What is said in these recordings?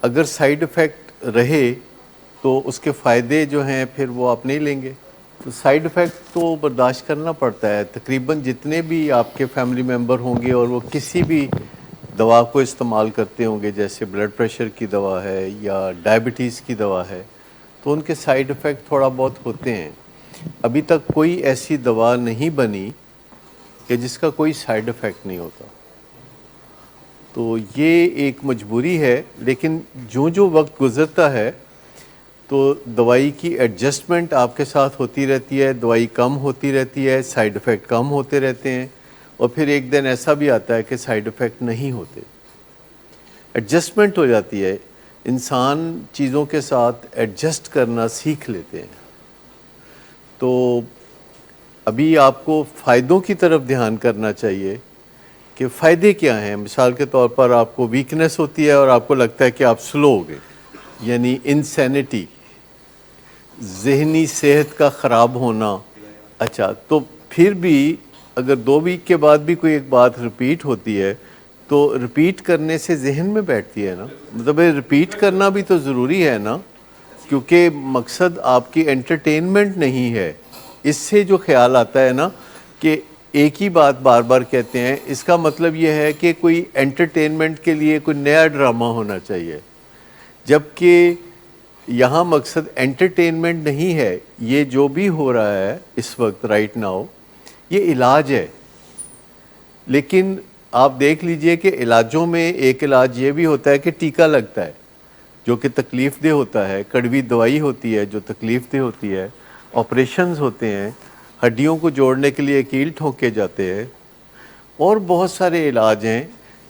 اگر side effect رہے تو اس کے فائدے جو ہیں پھر وہ آپ نہیں لیں گے. تو سائیڈ افیکٹ تو برداشت کرنا پڑتا ہے. تقریباً جتنے بھی آپ کے فیملی ممبر ہوں گے اور وہ کسی بھی دوا کو استعمال کرتے ہوں گے، جیسے بلڈ پریشر کی دوا ہے یا ڈائبٹیز کی دوا ہے، تو ان کے سائیڈ افیکٹ تھوڑا بہت ہوتے ہیں. ابھی تک کوئی ایسی دوا نہیں بنی کہ جس کا کوئی سائیڈ افیکٹ نہیں ہوتا. تو یہ ایک مجبوری ہے، لیکن جو وقت گزرتا ہے تو دوائی کی ایڈجسٹمنٹ آپ کے ساتھ ہوتی رہتی ہے، دوائی کم ہوتی رہتی ہے، سائیڈ افیکٹ کم ہوتے رہتے ہیں، اور پھر ایک دن ایسا بھی آتا ہے کہ سائیڈ افیکٹ نہیں ہوتے. ایڈجسٹمنٹ ہو جاتی ہے. انسان چیزوں کے ساتھ ایڈجسٹ کرنا سیکھ لیتے ہیں. تو ابھی آپ کو فائدوں کی طرف دھیان کرنا چاہیے کہ فائدے کیا ہیں. مثال کے طور پر آپ کو ویکنس ہوتی ہے اور آپ کو لگتا ہے کہ آپ سلو ہو گئے، یعنی انسینٹی، ذہنی صحت کا خراب ہونا. اچھا، تو پھر بھی اگر 2 ویک کے بعد بھی کوئی ایک بات رپیٹ ہوتی ہے تو رپیٹ کرنے سے ذہن میں بیٹھتی ہے نا. مطلب رپیٹ کرنا بھی تو ضروری ہے نا، کیونکہ مقصد آپ کی انٹرٹینمنٹ نہیں ہے. اس سے جو خیال آتا ہے نا کہ ایک ہی بات بار بار کہتے ہیں، اس کا مطلب یہ ہے کہ کوئی انٹرٹینمنٹ کے لیے کوئی نیا ڈرامہ ہونا چاہیے، جبکہ یہاں مقصد انٹرٹینمنٹ نہیں ہے. یہ جو بھی ہو رہا ہے اس وقت رائٹ ناؤ، یہ علاج ہے. لیکن آپ دیکھ لیجئے کہ علاجوں میں ایک علاج یہ بھی ہوتا ہے کہ ٹیکہ لگتا ہے جو کہ تکلیف دہ ہوتا ہے، کڑوی دوائی ہوتی ہے جو تکلیف دہ ہوتی ہے، آپریشنز ہوتے ہیں، ہڈیوں کو جوڑنے کے لیے کیل ٹھوکے جاتے ہیں، اور بہت سارے علاج ہیں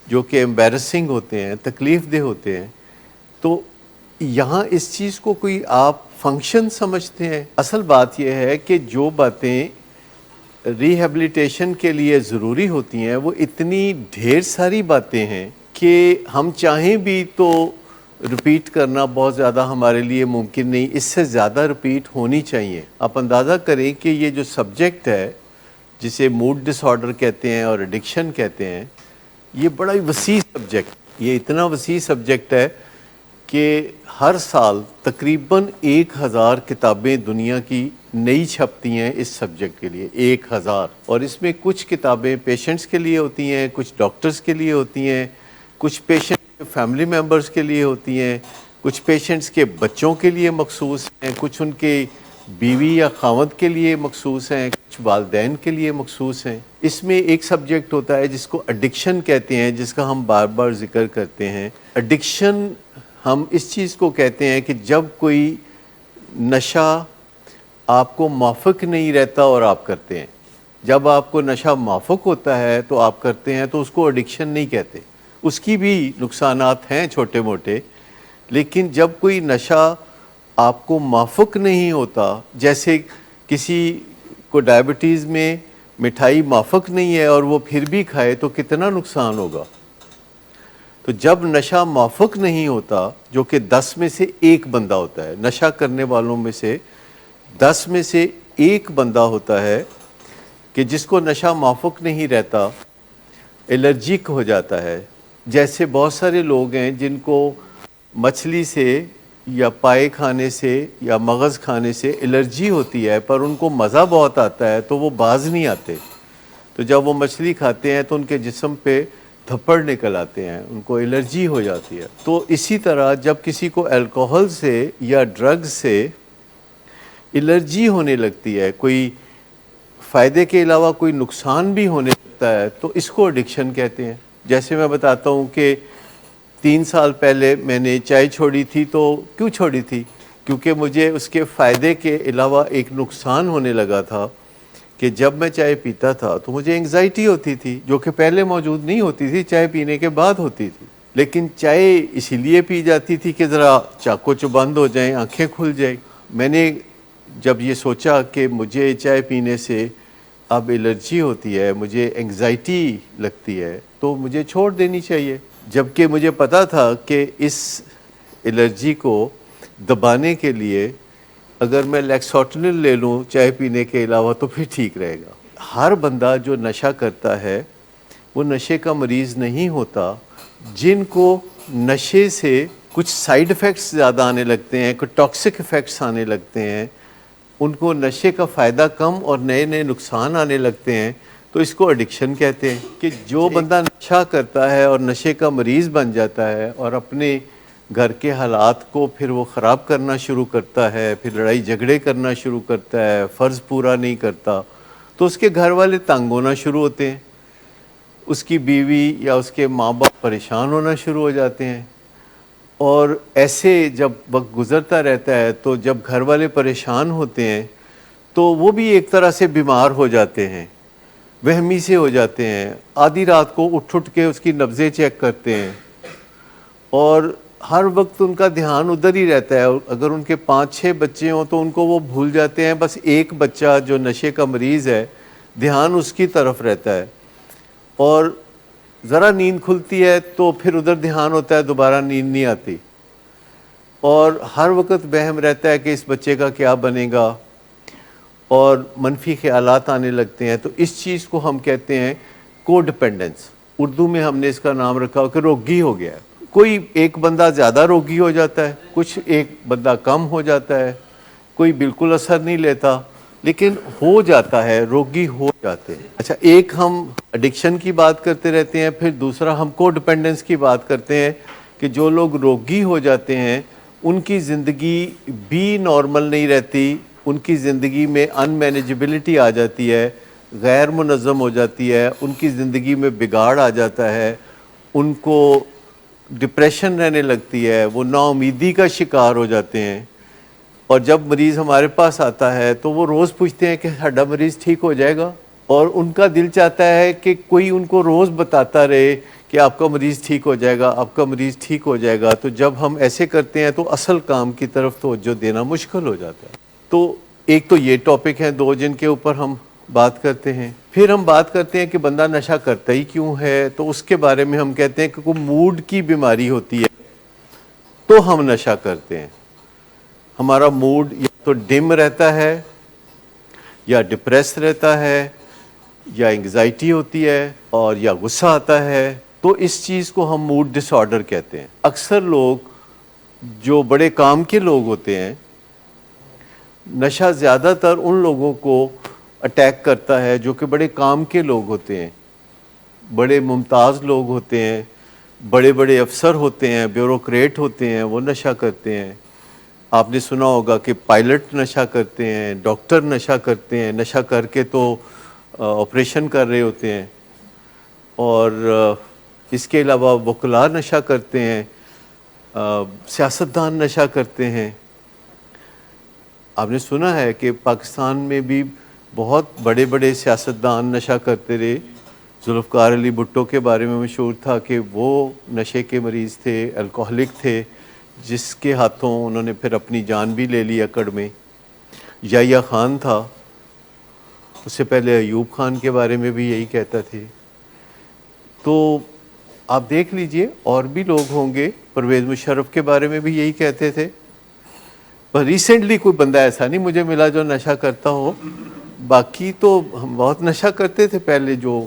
جو کہ ایمبیرسنگ ہوتے ہیں، تکلیف دہ ہوتے ہیں. تو یہاں اس چیز کو کوئی آپ فنکشن سمجھتے ہیں. اصل بات یہ ہے کہ جو باتیں ریہیبلیٹیشن کے لیے ضروری ہوتی ہیں وہ اتنی ڈھیر ساری باتیں ہیں کہ ہم چاہیں بھی تو رپیٹ کرنا بہت زیادہ ہمارے لیے ممکن نہیں. اس سے زیادہ رپیٹ ہونی چاہیے. آپ اندازہ کریں کہ یہ جو سبجیکٹ ہے جسے موڈ ڈس آرڈر کہتے ہیں اور ایڈکشن کہتے ہیں، یہ بڑا ہی وسیع سبجیکٹ، یہ اتنا وسیع سبجیکٹ ہے کہ ہر سال تقریباً 1000 کتابیں دنیا کی نئی چھپتی ہیں اس سبجیکٹ کے لیے. 1000. اور اس میں کچھ کتابیں پیشنٹس کے لیے ہوتی ہیں، کچھ ڈاکٹرز کے لیے ہوتی ہیں، کچھ پیشنٹ کے فیملی ممبرز کے لیے ہوتی ہیں، کچھ پیشنٹس کے بچوں کے لیے مخصوص ہیں، کچھ ان کے بیوی یا خاوند کے لیے مخصوص ہیں، کچھ والدین کے لیے مخصوص ہیں. اس میں ایک سبجیکٹ ہوتا ہے جس کو ایڈکشن کہتے ہیں، جس کا ہم بار بار ذکر کرتے ہیں. ایڈکشن ہم اس چیز کو کہتے ہیں کہ جب کوئی نشہ آپ کو موافق نہیں رہتا اور آپ کرتے ہیں. جب آپ کو نشہ موافق ہوتا ہے تو آپ کرتے ہیں، تو اس کو ایڈکشن نہیں کہتے. اس کی بھی نقصانات ہیں چھوٹے موٹے، لیکن جب کوئی نشہ آپ کو موافق نہیں ہوتا، جیسے کسی کو ڈائبٹیز میں مٹھائی موافق نہیں ہے اور وہ پھر بھی کھائے تو کتنا نقصان ہوگا. تو جب نشہ موافق نہیں ہوتا، جو کہ 10 میں سے 1 بندہ ہوتا ہے، نشہ کرنے والوں میں سے 10 میں سے 1 بندہ ہوتا ہے کہ جس کو نشہ موافق نہیں رہتا، الرجک ہو جاتا ہے. جیسے بہت سارے لوگ ہیں جن کو مچھلی سے یا پائے کھانے سے یا مغز کھانے سے الرجی ہوتی ہے، پر ان کو مزہ بہت آتا ہے تو وہ باز نہیں آتے. تو جب وہ مچھلی کھاتے ہیں تو ان کے جسم پہ تھپڑ نکل آتے ہیں، ان کو الرجی ہو جاتی ہے. تو اسی طرح جب کسی کو الکوہل سے یا ڈرگ سے الرجی ہونے لگتی ہے، کوئی فائدے کے علاوہ کوئی نقصان بھی ہونے لگتا ہے، تو اس کو ایڈکشن کہتے ہیں. جیسے میں بتاتا ہوں کہ 3 سال پہلے میں نے چائے چھوڑی تھی. تو کیوں چھوڑی تھی؟ کیونکہ مجھے اس کے فائدے کے علاوہ ایک نقصان ہونے لگا تھا کہ جب میں چائے پیتا تھا تو مجھے انگزائٹی ہوتی تھی، جو کہ پہلے موجود نہیں ہوتی تھی، چائے پینے کے بعد ہوتی تھی. لیکن چائے اسی لیے پی جاتی تھی کہ ذرا چاقو چبند ہو جائیں، آنکھیں کھل جائیں. میں نے جب یہ سوچا کہ مجھے چائے پینے سے اب الرجی ہوتی ہے، مجھے انگزائٹی لگتی ہے، تو مجھے چھوڑ دینی چاہیے. جبکہ مجھے پتا تھا کہ اس الرجی کو دبانے کے لیے اگر میں لیکسوٹنل لے لوں چائے پینے کے علاوہ تو پھر ٹھیک رہے گا. ہر بندہ جو نشہ کرتا ہے وہ نشے کا مریض نہیں ہوتا. جن کو نشے سے کچھ سائیڈ ایفیکٹس زیادہ آنے لگتے ہیں، کچھ ٹاکسک ایفیکٹس آنے لگتے ہیں، ان کو نشے کا فائدہ کم اور نئے نئے نقصان آنے لگتے ہیں، تو اس کو ایڈکشن کہتے ہیں. کہ جو بندہ نشہ کرتا ہے اور نشے کا مریض بن جاتا ہے اور اپنے گھر کے حالات کو پھر وہ خراب کرنا شروع کرتا ہے، پھر لڑائی جھگڑے کرنا شروع کرتا ہے، فرض پورا نہیں کرتا، تو اس کے گھر والے تنگ ہونا شروع ہوتے ہیں، اس کی بیوی یا اس کے ماں باپ پریشان ہونا شروع ہو جاتے ہیں. اور ایسے جب وقت گزرتا رہتا ہے تو جب گھر والے پریشان ہوتے ہیں تو وہ بھی ایک طرح سے بیمار ہو جاتے ہیں، وہمی سے ہو جاتے ہیں، آدھی رات کو اٹھ کے اس کی نبضیں چیک کرتے ہیں، اور ہر وقت ان کا دھیان ادھر ہی رہتا ہے. اگر ان کے 5-6 بچے ہوں تو ان کو وہ بھول جاتے ہیں، بس ایک بچہ جو نشے کا مریض ہے دھیان اس کی طرف رہتا ہے، اور ذرا نیند کھلتی ہے تو پھر ادھر دھیان ہوتا ہے، دوبارہ نیند نہیں آتی، اور ہر وقت وہم رہتا ہے کہ اس بچے کا کیا بنے گا، اور منفی خیالات آنے لگتے ہیں. تو اس چیز کو ہم کہتے ہیں کو ڈپینڈنس. اردو میں ہم نے اس کا نام رکھا کہ روگی ہو گیا ہے. کوئی ایک بندہ زیادہ روگی ہو جاتا ہے، کچھ ایک بندہ کم ہو جاتا ہے، کوئی بالکل اثر نہیں لیتا، لیکن ہو جاتا ہے، روگی ہو جاتے ہیں. اچھا، ایک ہم ایڈکشن کی بات کرتے رہتے ہیں، پھر دوسرا ہم کو ڈپینڈنس کی بات کرتے ہیں کہ جو لوگ روگی ہو جاتے ہیں ان کی زندگی بھی نارمل نہیں رہتی، ان کی زندگی میں ان مینیجبلٹی آ جاتی ہے، غیر منظم ہو جاتی ہے، ان کی زندگی میں بگاڑ آ جاتا ہے، ان کو ڈپریشن رہنے لگتی ہے، وہ نا امیدی کا شکار ہو جاتے ہیں. اور جب مریض ہمارے پاس آتا ہے تو وہ روز پوچھتے ہیں کہ ہڈا مریض ٹھیک ہو جائے گا، اور ان کا دل چاہتا ہے کہ کوئی ان کو روز بتاتا رہے کہ آپ کا مریض ٹھیک ہو جائے گا، آپ کا مریض ٹھیک ہو جائے گا. تو جب ہم ایسے کرتے ہیں تو اصل کام کی طرف توجہ دینا مشکل ہو جاتا ہے. تو ایک تو یہ ٹاپک ہیں دو جن کے اوپر ہم بات کرتے ہیں. پھر ہم بات کرتے ہیں کہ بندہ نشہ کرتا ہی کیوں ہے، تو اس کے بارے میں ہم کہتے ہیں کہ کوئی موڈ کی بیماری ہوتی ہے تو ہم نشہ کرتے ہیں. ہمارا موڈ یا تو ڈم رہتا ہے، یا ڈپریس رہتا ہے، یا انگزائٹی ہوتی ہے، اور یا غصہ آتا ہے، تو اس چیز کو ہم موڈ ڈس آرڈر کہتے ہیں. اکثر لوگ جو بڑے کام کے لوگ ہوتے ہیں، نشہ زیادہ تر ان لوگوں کو اٹیک کرتا ہے جو کہ بڑے کام کے لوگ ہوتے ہیں، بڑے ممتاز لوگ ہوتے ہیں، بڑے بڑے افسر ہوتے ہیں، بیوروکریٹ ہوتے ہیں، وہ نشہ کرتے ہیں. آپ نے سنا ہوگا کہ پائلٹ نشہ کرتے ہیں، ڈاکٹر نشہ کرتے ہیں، نشہ کر کے تو آپریشن کر رہے ہوتے ہیں، اور اس کے علاوہ وکلاء نشہ کرتے ہیں، سیاستدان نشہ کرتے ہیں. آپ نے سنا ہے کہ پاکستان میں بھی بہت بڑے بڑے سیاستدان نشہ کرتے رہے. ذوالفقار علی بھٹو کے بارے میں مشہور تھا کہ وہ نشے کے مریض تھے، الکوہلک تھے، جس کے ہاتھوں انہوں نے پھر اپنی جان بھی لے لی اکڑ میں. یحییٰ خان تھا، اس سے پہلے ایوب خان کے بارے میں بھی یہی کہتا تھے. تو آپ دیکھ لیجئے اور بھی لوگ ہوں گے، پرویز مشرف کے بارے میں بھی یہی کہتے تھے. پر ریسنٹلی کوئی بندہ ایسا نہیں مجھے ملا جو نشہ کرتا ہو. باقی تو ہم بہت نشہ کرتے تھے پہلے، جو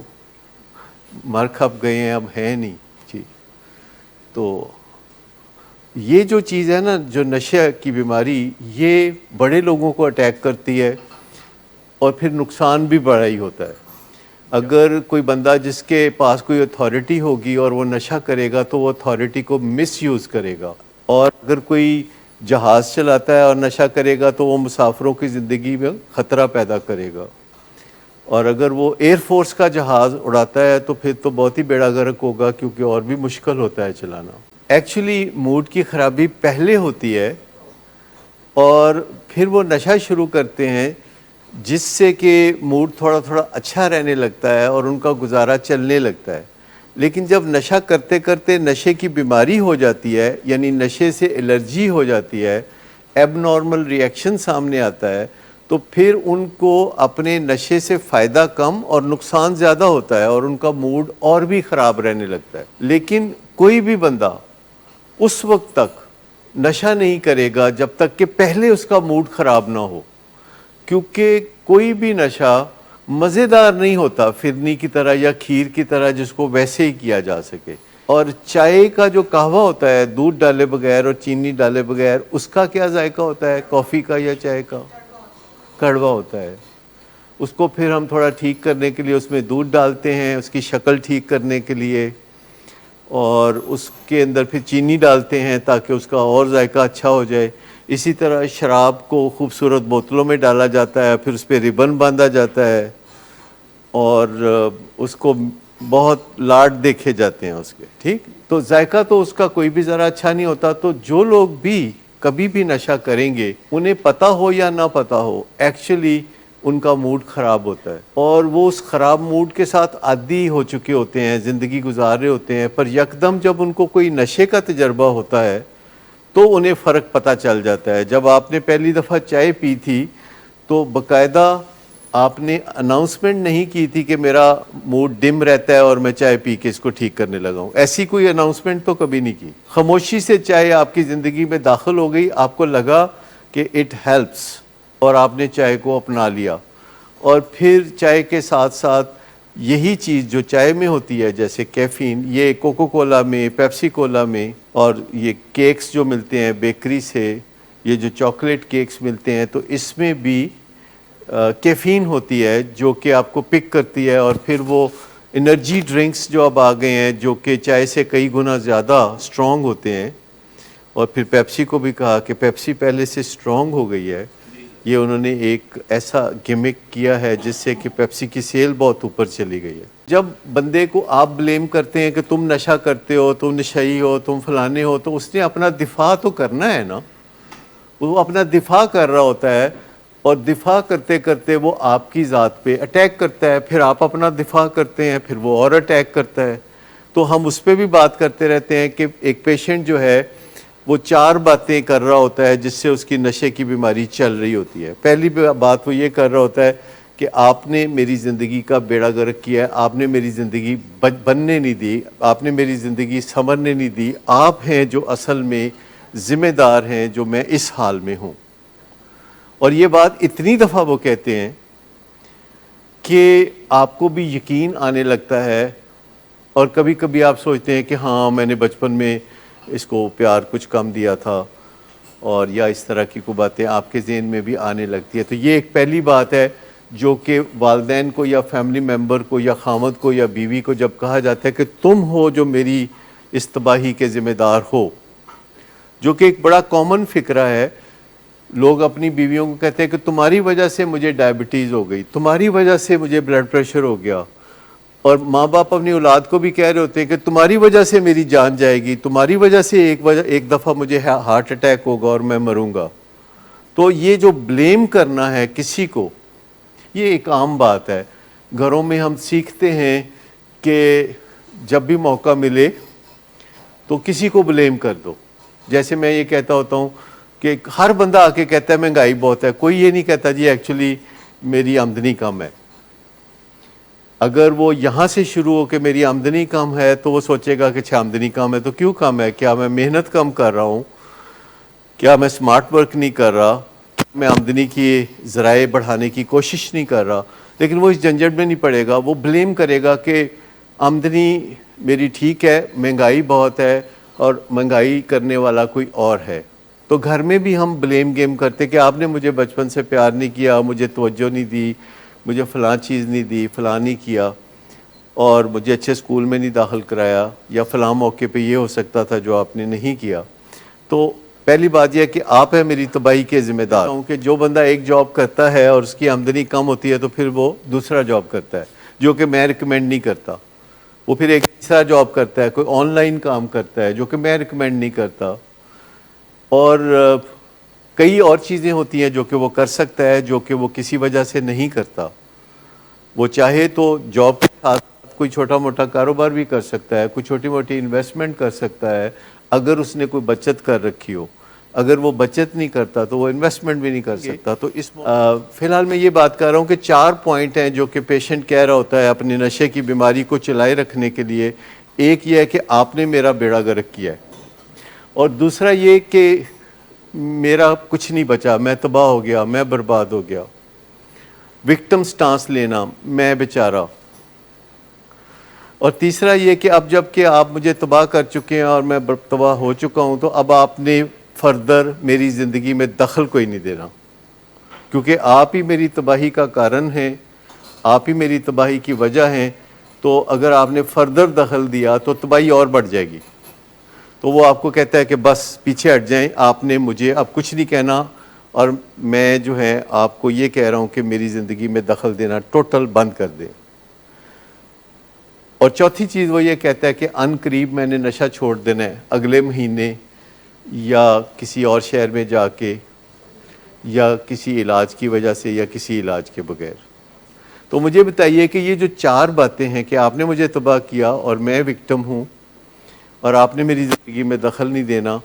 مر کھپ گئے ہیں اب ہیں نہیں. جی، تو یہ جو چیز ہے نا، جو نشہ کی بیماری، یہ بڑے لوگوں کو اٹیک کرتی ہے، اور پھر نقصان بھی بڑا ہی ہوتا ہے. اگر کوئی بندہ جس کے پاس کوئی اتھارٹی ہوگی اور وہ نشہ کرے گا تو وہ اتھارٹی کو مس یوز کرے گا. اور اگر کوئی جہاز چلاتا ہے اور نشہ کرے گا تو وہ مسافروں کی زندگی میں خطرہ پیدا کرے گا. اور اگر وہ ایئر فورس کا جہاز اڑاتا ہے تو پھر تو بہت ہی بیڑا غرق ہوگا، کیونکہ اور بھی مشکل ہوتا ہے چلانا. ایکچولی موڈ کی خرابی پہلے ہوتی ہے، اور پھر وہ نشہ شروع کرتے ہیں، جس سے کہ موڈ تھوڑا تھوڑا اچھا رہنے لگتا ہے اور ان کا گزارا چلنے لگتا ہے. لیکن جب نشہ کرتے کرتے نشے کی بیماری ہو جاتی ہے، یعنی نشے سے الرجی ہو جاتی ہے، ایب نارمل ریئیکشن سامنے آتا ہے، تو پھر ان کو اپنے نشے سے فائدہ کم اور نقصان زیادہ ہوتا ہے، اور ان کا موڈ اور بھی خراب رہنے لگتا ہے. لیکن کوئی بھی بندہ اس وقت تک نشہ نہیں کرے گا جب تک کہ پہلے اس کا موڈ خراب نہ ہو، کیونکہ کوئی بھی نشہ مزیدار نہیں ہوتا فرنی کی طرح یا کھیر کی طرح جس کو ویسے ہی کیا جا سکے. اور چائے کا جو قہوہ ہوتا ہے دودھ ڈالے بغیر اور چینی ڈالے بغیر، اس کا کیا ذائقہ ہوتا ہے کافی کا یا چائے کا؟ کڑوا ہوتا ہے۔ اس کو پھر ہم تھوڑا ٹھیک کرنے کے لیے اس میں دودھ ڈالتے ہیں، اس کی شکل ٹھیک کرنے کے لیے، اور اس کے اندر پھر چینی ڈالتے ہیں تاکہ اس کا اور ذائقہ اچھا ہو جائے۔ اسی طرح شراب کو خوبصورت بوتلوں میں ڈالا جاتا ہے، پھر اس پہ ربن باندھا جاتا ہے، اور اس کو بہت لاڈ دیکھے جاتے ہیں اس کے، ٹھیک؟ تو ذائقہ تو اس کا کوئی بھی ذرا اچھا نہیں ہوتا۔ تو جو لوگ بھی کبھی بھی نشہ کریں گے، انہیں پتہ ہو یا نہ پتہ ہو، ایکچولی ان کا موڈ خراب ہوتا ہے، اور وہ اس خراب موڈ کے ساتھ عادی ہو چکے ہوتے ہیں، زندگی گزار رہے ہوتے ہیں، پر یکدم جب ان کو کوئی نشے کا تجربہ ہوتا ہے تو انہیں فرق پتہ چل جاتا ہے۔ جب آپ نے پہلی دفعہ چائے پی تھی تو باقاعدہ آپ نے اناؤنسمنٹ نہیں کی تھی کہ میرا موڈ ڈم رہتا ہے اور میں چائے پی کے اس کو ٹھیک کرنے لگا ہوں، ایسی کوئی اناؤنسمنٹ تو کبھی نہیں کی۔ خاموشی سے چائے آپ کی زندگی میں داخل ہو گئی، آپ کو لگا کہ اٹ ہیلپس، اور آپ نے چائے کو اپنا لیا، اور پھر چائے کے ساتھ ساتھ یہی چیز جو چائے میں ہوتی ہے جیسے کیفین، یہ کوکو کولا میں، پیپسی کولا میں، اور یہ کیکس جو ملتے ہیں بیکری سے، یہ جو چاکلیٹ کیکس ملتے ہیں، تو اس میں بھی کیفین ہوتی ہے جو کہ آپ کو پک کرتی ہے، اور پھر وہ انرجی ڈرنکس جو اب آ گئے ہیں جو کہ چائے سے کئی گنا زیادہ سٹرونگ ہوتے ہیں، اور پھر پیپسی کو بھی کہا کہ پیپسی پہلے سے سٹرونگ ہو گئی ہے، یہ انہوں نے ایک ایسا گمک کیا ہے جس سے کہ پیپسی کی سیل بہت اوپر چلی گئی ہے۔ جب بندے کو آپ بلیم کرتے ہیں کہ تم نشہ کرتے ہو، تم نشئی ہو، تم فلانے ہو، تو اس نے اپنا دفاع تو کرنا ہے نا، وہ اپنا دفاع کر رہا ہوتا ہے، اور دفاع کرتے کرتے وہ آپ کی ذات پہ اٹیک کرتا ہے، پھر آپ اپنا دفاع کرتے ہیں، پھر وہ اور اٹیک کرتا ہے۔ تو ہم اس پہ بھی بات کرتے رہتے ہیں کہ ایک پیشنٹ جو ہے وہ 4 باتیں کر رہا ہوتا ہے جس سے اس کی نشے کی بیماری چل رہی ہوتی ہے۔ پہلی بات وہ یہ کر رہا ہوتا ہے کہ آپ نے میری زندگی کا بیڑا غرق کیا ہے، آپ نے میری زندگی بننے نہیں دی، آپ نے میری زندگی سنورنے نہیں دی، آپ ہیں جو اصل میں ذمہ دار ہیں جو میں اس حال میں ہوں۔ اور یہ بات اتنی دفعہ وہ کہتے ہیں کہ آپ کو بھی یقین آنے لگتا ہے، اور کبھی کبھی آپ سوچتے ہیں کہ ہاں میں نے بچپن میں اس کو پیار کچھ کم دیا تھا، اور یا اس طرح کی کوئی باتیں آپ کے ذہن میں بھی آنے لگتی ہے۔ تو یہ ایک پہلی بات ہے جو کہ والدین کو یا فیملی ممبر کو یا خامد کو یا بیوی کو جب کہا جاتا ہے کہ تم ہو جو میری اس تباہی کے ذمہ دار ہو، جو کہ ایک بڑا کامن فکرہ ہے۔ لوگ اپنی بیویوں کو کہتے ہیں کہ تمہاری وجہ سے مجھے ڈائبٹیز ہو گئی، تمہاری وجہ سے مجھے بلڈ پریشر ہو گیا، اور ماں باپ اپنی اولاد کو بھی کہہ رہے ہوتے ہیں کہ تمہاری وجہ سے میری جان جائے گی، تمہاری وجہ سے ایک دفعہ مجھے ہارٹ اٹیک ہوگا اور میں مروں گا۔ تو یہ جو بلیم کرنا ہے کسی کو، یہ ایک عام بات ہے۔ گھروں میں ہم سیکھتے ہیں کہ جب بھی موقع ملے تو کسی کو بلیم کر دو۔ جیسے میں یہ کہتا ہوتا ہوں کہ ہر بندہ آ کے کہتا ہے مہنگائی بہت ہے، کوئی یہ نہیں کہتا جی ایکچولی میری آمدنی کم ہے۔ اگر وہ یہاں سے شروع ہو کہ میری آمدنی کم ہے تو وہ سوچے گا کہ اچھا آمدنی کم ہے تو کیوں کم ہے؟ کیا میں محنت کم کر رہا ہوں؟ کیا میں سمارٹ ورک نہیں کر رہا؟ میں آمدنی کی ذرائع بڑھانے کی کوشش نہیں کر رہا؟ لیکن وہ اس جھنجھٹ میں نہیں پڑے گا، وہ بلیم کرے گا کہ آمدنی میری ٹھیک ہے، مہنگائی بہت ہے، اور مہنگائی کرنے والا کوئی اور ہے۔ تو گھر میں بھی ہم بلیم گیم کرتے کہ آپ نے مجھے بچپن سے پیار نہیں کیا، مجھے توجہ نہیں دی، مجھے فلاں چیز نہیں دی، فلاں نہیں کیا، اور مجھے اچھے سکول میں نہیں داخل کرایا، یا فلاں موقع پہ یہ ہو سکتا تھا جو آپ نے نہیں کیا۔ تو پہلی بات یہ ہے کہ آپ ہیں میری تباہی کے ذمہ دار ہوں کہ جو بندہ ایک جاب کرتا ہے اور اس کی آمدنی کم ہوتی ہے تو پھر وہ دوسرا جاب کرتا ہے جو کہ میں ریکمینڈ نہیں کرتا، وہ پھر ایک تیسرا جاب کرتا ہے، کوئی آن لائن کام کرتا ہے جو کہ میں ریکمینڈ نہیں کرتا، اور کئی اور چیزیں ہوتی ہیں جو کہ وہ کر سکتا ہے جو کہ وہ کسی وجہ سے نہیں کرتا۔ وہ چاہے تو جاب کے ساتھ کوئی چھوٹا موٹا کاروبار بھی کر سکتا ہے، کوئی چھوٹی موٹی انویسٹمنٹ کر سکتا ہے اگر اس نے کوئی بچت کر رکھی ہو۔ اگر وہ بچت نہیں کرتا تو وہ انویسٹمنٹ بھی نہیں کر سکتا۔ تو اس فی الحال میں یہ بات کر رہا ہوں کہ 4 پوائنٹ ہیں جو کہ پیشنٹ کہہ رہا ہوتا ہے اپنی نشے کی بیماری کو چلائے رکھنے کے لیے۔ ایک یہ ہے کہ آپ نے میرا بیڑا غرق کیا ہے، اور دوسرا یہ کہ میرا کچھ نہیں بچا، میں تباہ ہو گیا، میں برباد ہو گیا۔ وکٹم سٹانس لینا، میں بیچارہ۔ اور تیسرا یہ کہ اب جب کہ آپ مجھے تباہ کر چکے ہیں اور میں تباہ ہو چکا ہوں، تو اب آپ نے فردر میری زندگی میں دخل کوئی نہیں دینا، کیونکہ آپ ہی میری تباہی کا کارن ہیں، آپ ہی میری تباہی کی وجہ ہیں. تو اگر آپ نے فردر دخل دیا تو تباہی اور بڑھ جائے گی. تو وہ آپ کو کہتا ہے کہ بس پیچھے ہٹ جائیں، آپ نے مجھے اب کچھ نہیں کہنا، اور میں جو ہے آپ کو یہ کہہ رہا ہوں کہ میری زندگی میں دخل دینا ٹوٹل بند کر دیں. اور چوتھی چیز وہ یہ کہتا ہے کہ ان قریب میں نے نشہ چھوڑ دینا ہے، اگلے مہینے یا کسی اور شہر میں جا کے، یا کسی علاج کی وجہ سے، یا کسی علاج کے بغیر. تو مجھے بتائیے کہ یہ جو 4 باتیں ہیں کہ آپ نے مجھے تباہ کیا اور میں وکٹم ہوں، اور آپ نے میری زندگی میں دخل نہیں دینا،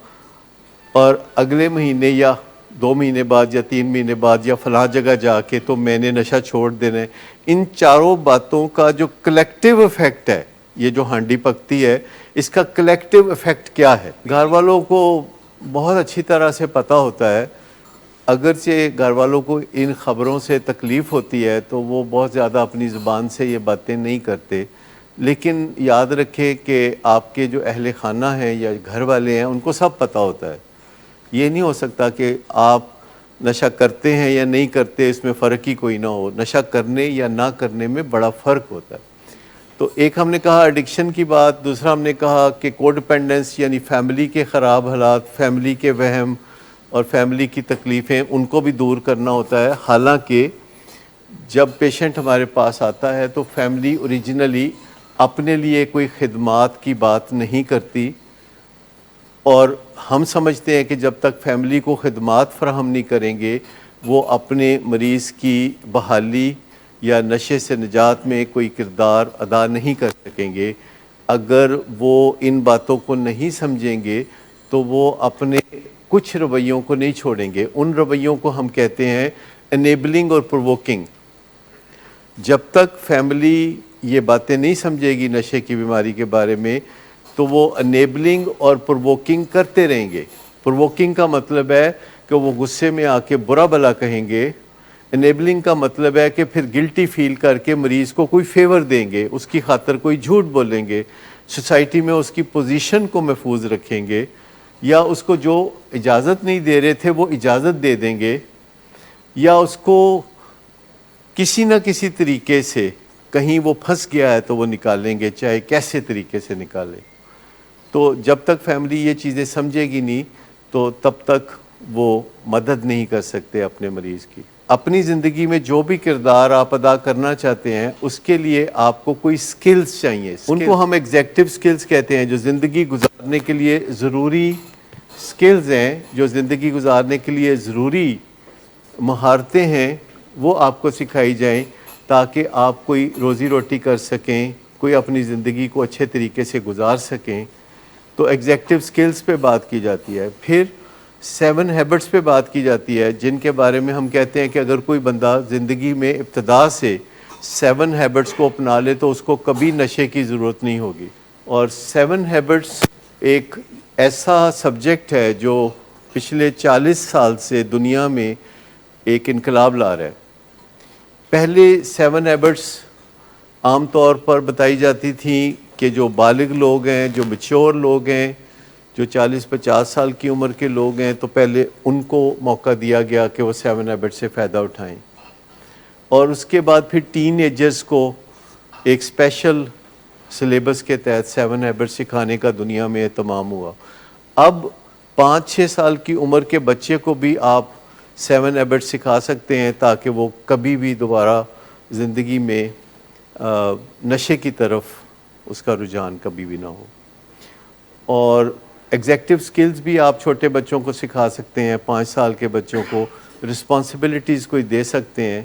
اور اگلے مہینے یا 2 مہینے بعد یا 3 مہینے بعد یا فلاں جگہ جا کے تو میں نے نشہ چھوڑ دینا ہے. ان چاروں باتوں کا جو کلیکٹیو ایفیکٹ ہے، یہ جو ہانڈی پکتی ہے، اس کا کلیکٹیو ایفیکٹ کیا ہے؟ گھر والوں کو بہت اچھی طرح سے پتہ ہوتا ہے. اگرچہ گھر والوں کو ان خبروں سے تکلیف ہوتی ہے تو وہ بہت زیادہ اپنی زبان سے یہ باتیں نہیں کرتے، لیکن یاد رکھے کہ آپ کے جو اہل خانہ ہیں یا گھر والے ہیں، ان کو سب پتہ ہوتا ہے. یہ نہیں ہو سکتا کہ آپ نشہ کرتے ہیں یا نہیں کرتے، اس میں فرق ہی کوئی نہ ہو. نشہ کرنے یا نہ کرنے میں بڑا فرق ہوتا ہے. تو ایک ہم نے کہا ایڈکشن کی بات، دوسرا ہم نے کہا کہ کو ڈیپینڈنس یعنی فیملی کے خراب حالات، فیملی کے وہم اور فیملی کی تکلیفیں، ان کو بھی دور کرنا ہوتا ہے. حالانکہ جب پیشنٹ ہمارے پاس آتا ہے تو فیملی اوریجنلی اپنے لیے کوئی خدمات کی بات نہیں کرتی، اور ہم سمجھتے ہیں کہ جب تک فیملی کو خدمات فراہم نہیں کریں گے، وہ اپنے مریض کی بحالی یا نشے سے نجات میں کوئی کردار ادا نہیں کر سکیں گے. اگر وہ ان باتوں کو نہیں سمجھیں گے تو وہ اپنے کچھ رویوں کو نہیں چھوڑیں گے. ان رویوں کو ہم کہتے ہیں انیبلنگ اور پرووکنگ. جب تک فیملی یہ باتیں نہیں سمجھے گی نشے کی بیماری کے بارے میں، تو وہ انیبلنگ اور پرووکنگ کرتے رہیں گے. پرووکنگ کا مطلب ہے کہ وہ غصے میں آ کے برا بھلا کہیں گے. انیبلنگ کا مطلب ہے کہ پھر گلٹی فیل کر کے مریض کو کوئی فیور دیں گے، اس کی خاطر کوئی جھوٹ بولیں گے، سوسائٹی میں اس کی پوزیشن کو محفوظ رکھیں گے، یا اس کو جو اجازت نہیں دے رہے تھے وہ اجازت دے دیں گے، یا اس کو کسی نہ کسی طریقے سے کہیں وہ پھنس گیا ہے تو وہ نکالیں گے، چاہے کیسے طریقے سے نکالیں. تو جب تک فیملی یہ چیزیں سمجھے گی نہیں تو تب تک وہ مدد نہیں کر سکتے اپنے مریض کی. اپنی زندگی میں جو بھی کردار آپ ادا کرنا چاہتے ہیں، اس کے لیے آپ کو کوئی سکلز چاہیے. ان کو ہم ایگزیکٹو سکلز کہتے ہیں، جو زندگی گزارنے کے لیے ضروری سکلز ہیں، جو زندگی گزارنے کے لیے ضروری مہارتیں ہیں، وہ آپ کو سکھائی جائیں تاکہ آپ کوئی روزی روٹی کر سکیں، کوئی اپنی زندگی کو اچھے طریقے سے گزار سکیں. تو ایگزیکٹو سکلز پہ بات کی جاتی ہے. پھر 7 ہیبٹس پہ بات کی جاتی ہے، جن کے بارے میں ہم کہتے ہیں کہ اگر کوئی بندہ زندگی میں ابتدا سے 7 ہیبٹس کو اپنا لے تو اس کو کبھی نشے کی ضرورت نہیں ہوگی. اور 7 ہیبٹس ایک ایسا سبجیکٹ ہے جو پچھلے 40 سال سے دنیا میں ایک انقلاب لا رہا ہے. پہلے 7 ہیبٹس عام طور پر بتائی جاتی تھیں کہ جو بالغ لوگ ہیں، جو میچور لوگ ہیں، جو 40-50 سال کی عمر کے لوگ ہیں، تو پہلے ان کو موقع دیا گیا کہ وہ 7 ہیبٹ سے فائدہ اٹھائیں. اور اس کے بعد پھر ٹین ایجرز کو ایک اسپیشل سلیبس کے تحت 7 ہیبٹ سکھانے کا دنیا میں اہتمام ہوا. اب 5-6 سال کی عمر کے بچے کو بھی آپ 7 ہیبٹ سکھا سکتے ہیں تاکہ وہ کبھی بھی دوبارہ زندگی میں نشے کی طرف اس کا رجحان کبھی بھی نہ ہو. اور ایگزیکٹو سکلز بھی آپ چھوٹے بچوں کو سکھا سکتے ہیں. 5 سال کے بچوں کو رسپانسبلٹیز کوئی دے سکتے ہیں.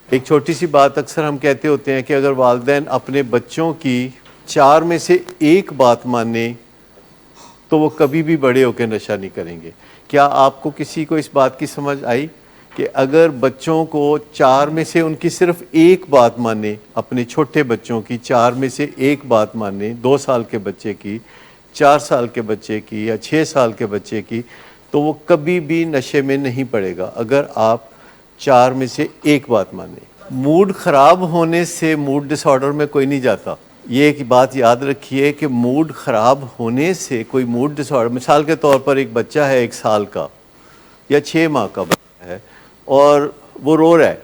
ایک چھوٹی سی بات اکثر ہم کہتے ہوتے ہیں کہ اگر والدین اپنے بچوں کی 4 میں سے 1 بات مانیں تو وہ کبھی بھی بڑے ہو کے نشہ نہیں کریں گے. کیا آپ کو کسی کو اس بات کی سمجھ آئی کہ اگر بچوں کو 4 میں سے ان کی صرف 1 بات مانیں، اپنے چھوٹے بچوں کی 4 میں سے 1 بات مانیں، 2 سال کے بچے کی، 4 سال کے بچے کی یا 6 سال کے بچے کی، تو وہ کبھی بھی نشے میں نہیں پڑے گا اگر آپ 4 میں سے 1 بات مانیں. موڈ خراب ہونے سے موڈ ڈس آرڈر میں کوئی نہیں جاتا. یہ ایک بات یاد رکھیے کہ موڈ خراب ہونے سے کوئی موڈ ڈس آرڈر، مثال کے طور پر ایک بچہ ہے 1 سال کا یا 6 ماہ کا بچہ ہے اور وہ رو رہا ہے،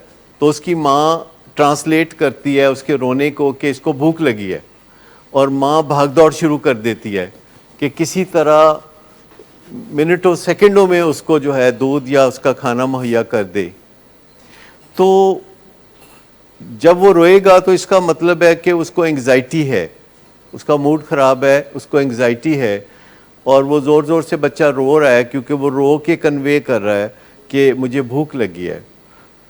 تو اس کی ماں ٹرانسلیٹ کرتی ہے اس کے رونے کو کہ اس کو بھوک لگی ہے، اور ماں بھاگ دوڑ شروع کر دیتی ہے کہ کسی طرح منٹوں سیکنڈوں میں اس کو جو ہے دودھ یا اس کا کھانا مہیا کر دے. تو جب وہ روئے گا تو اس کا مطلب ہے کہ اس کو انگزائٹی ہے، اس کا موڈ خراب ہے، اس کو انگزائٹی ہے، اور وہ زور زور سے بچہ رو رہا ہے کیونکہ وہ رو کے کنوے کر رہا ہے کہ مجھے بھوک لگی ہے،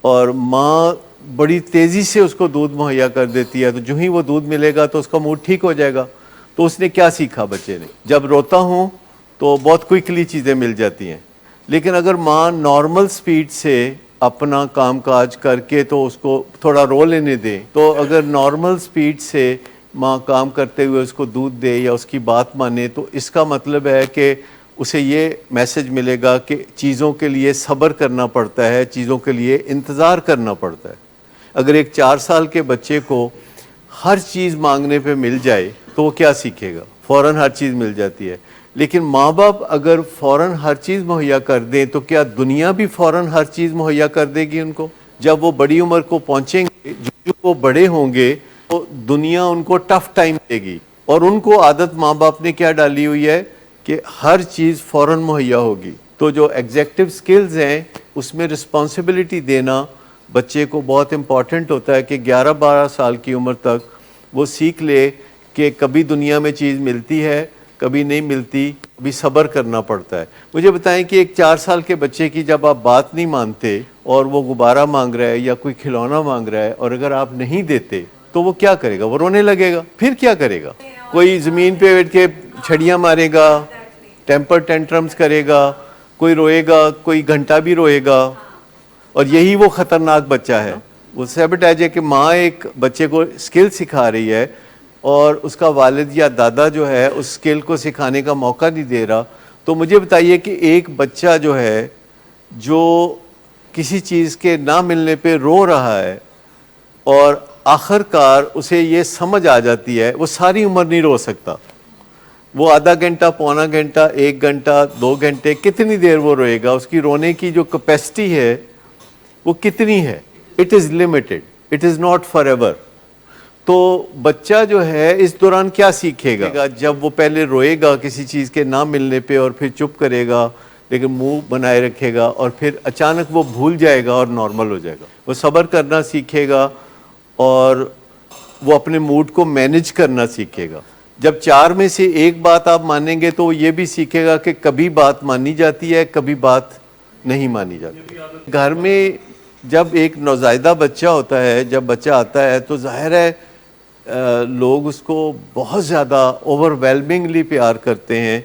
اور ماں بڑی تیزی سے اس کو دودھ مہیا کر دیتی ہے. تو جو ہی وہ دودھ ملے گا تو اس کا موڈ ٹھیک ہو جائے گا. تو اس نے کیا سیکھا بچے نے؟ جب روتا ہوں تو بہت کوئکلی چیزیں مل جاتی ہیں، لیکن اگر ماں نارمل سپیڈ سے اپنا کام کاج کر کے تو اس کو تھوڑا رو لینے دے، تو اگر نارمل سپیڈ سے ماں کام کرتے ہوئے اس کو دودھ دے یا اس کی بات مانے، تو اس کا مطلب ہے کہ اسے یہ میسج ملے گا کہ چیزوں کے لیے صبر کرنا پڑتا ہے، چیزوں کے لیے انتظار کرنا پڑتا ہے. اگر ایک 4 سال کے بچے کو ہر چیز مانگنے پہ مل جائے تو وہ کیا سیکھے گا؟ فوراً ہر چیز مل جاتی ہے. لیکن ماں باپ اگر فوراً ہر چیز مہیا کر دیں تو کیا دنیا بھی فوراً ہر چیز مہیا کر دے گی ان کو؟ جب وہ بڑی عمر کو پہنچیں گے، جو وہ بڑے ہوں گے، تو دنیا ان کو ٹف ٹائم دے گی، اور ان کو عادت ماں باپ نے کیا ڈالی ہوئی ہے کہ ہر چیز فوراً مہیا ہوگی. تو جو ایگزیکٹو سکلز ہیں اس میں رسپانسبلٹی دینا بچے کو بہت امپورٹنٹ ہوتا ہے کہ 11-12 سال کی عمر تک وہ سیکھ لے کہ کبھی دنیا میں چیز ملتی ہے، کبھی نہیں ملتی، کبھی صبر کرنا پڑتا ہے. مجھے بتائیں کہ ایک 4 سال کے بچے کی جب آپ بات نہیں مانتے اور وہ غبارہ مانگ رہا ہے یا کوئی کھلونا مانگ رہا ہے، اور اگر آپ نہیں دیتے تو وہ کیا کرے گا؟ وہ رونے لگے گا. پھر کیا کرے گا؟ کوئی زمین پہ بیٹھ کے چھڑیاں مارے گا، ٹیمپر ٹینٹرمز کرے گا، کوئی روئے گا، کوئی گھنٹہ بھی روئے گا. اور یہی وہ خطرناک بچہ ہے. وہ سیبوٹیج ہے کہ ماں ایک بچے کو اسکل سکھا رہی ہے اور اس کا والد یا دادا جو ہے اس اسکل کو سکھانے کا موقع نہیں دے رہا. تو مجھے بتائیے کہ ایک بچہ جو ہے جو کسی چیز کے نہ ملنے پہ رو رہا ہے اور آخر کار اسے یہ سمجھ آ جاتی ہے، وہ ساری عمر نہیں رو سکتا. وہ آدھا گھنٹہ، پونا گھنٹہ، 1 گھنٹہ، 2 گھنٹے، کتنی دیر وہ روئے گا؟ اس کی رونے کی جو کیپیسٹی ہے وہ کتنی ہے؟ It is limited, it is not for ever. تو بچہ جو ہے اس دوران کیا سیکھے گا؟ جب وہ پہلے روئے گا کسی چیز کے نہ ملنے پہ اور پھر چپ کرے گا لیکن منہ بنائے رکھے گا، اور پھر اچانک وہ بھول جائے گا اور نارمل ہو جائے گا. وہ صبر کرنا سیکھے گا اور وہ اپنے موڈ کو مینج کرنا سیکھے گا. جب 4 میں سے ایک بات آپ مانیں گے تو وہ یہ بھی سیکھے گا کہ کبھی بات مانی جاتی ہے، کبھی بات نہیں مانی جاتی. گھر میں جب ایک نوزائیدہ بچہ ہوتا ہے، جب بچہ آتا ہے تو ظاہر ہے لوگ اس کو بہت زیادہ اوور ویلمنگلی پیار کرتے ہیں،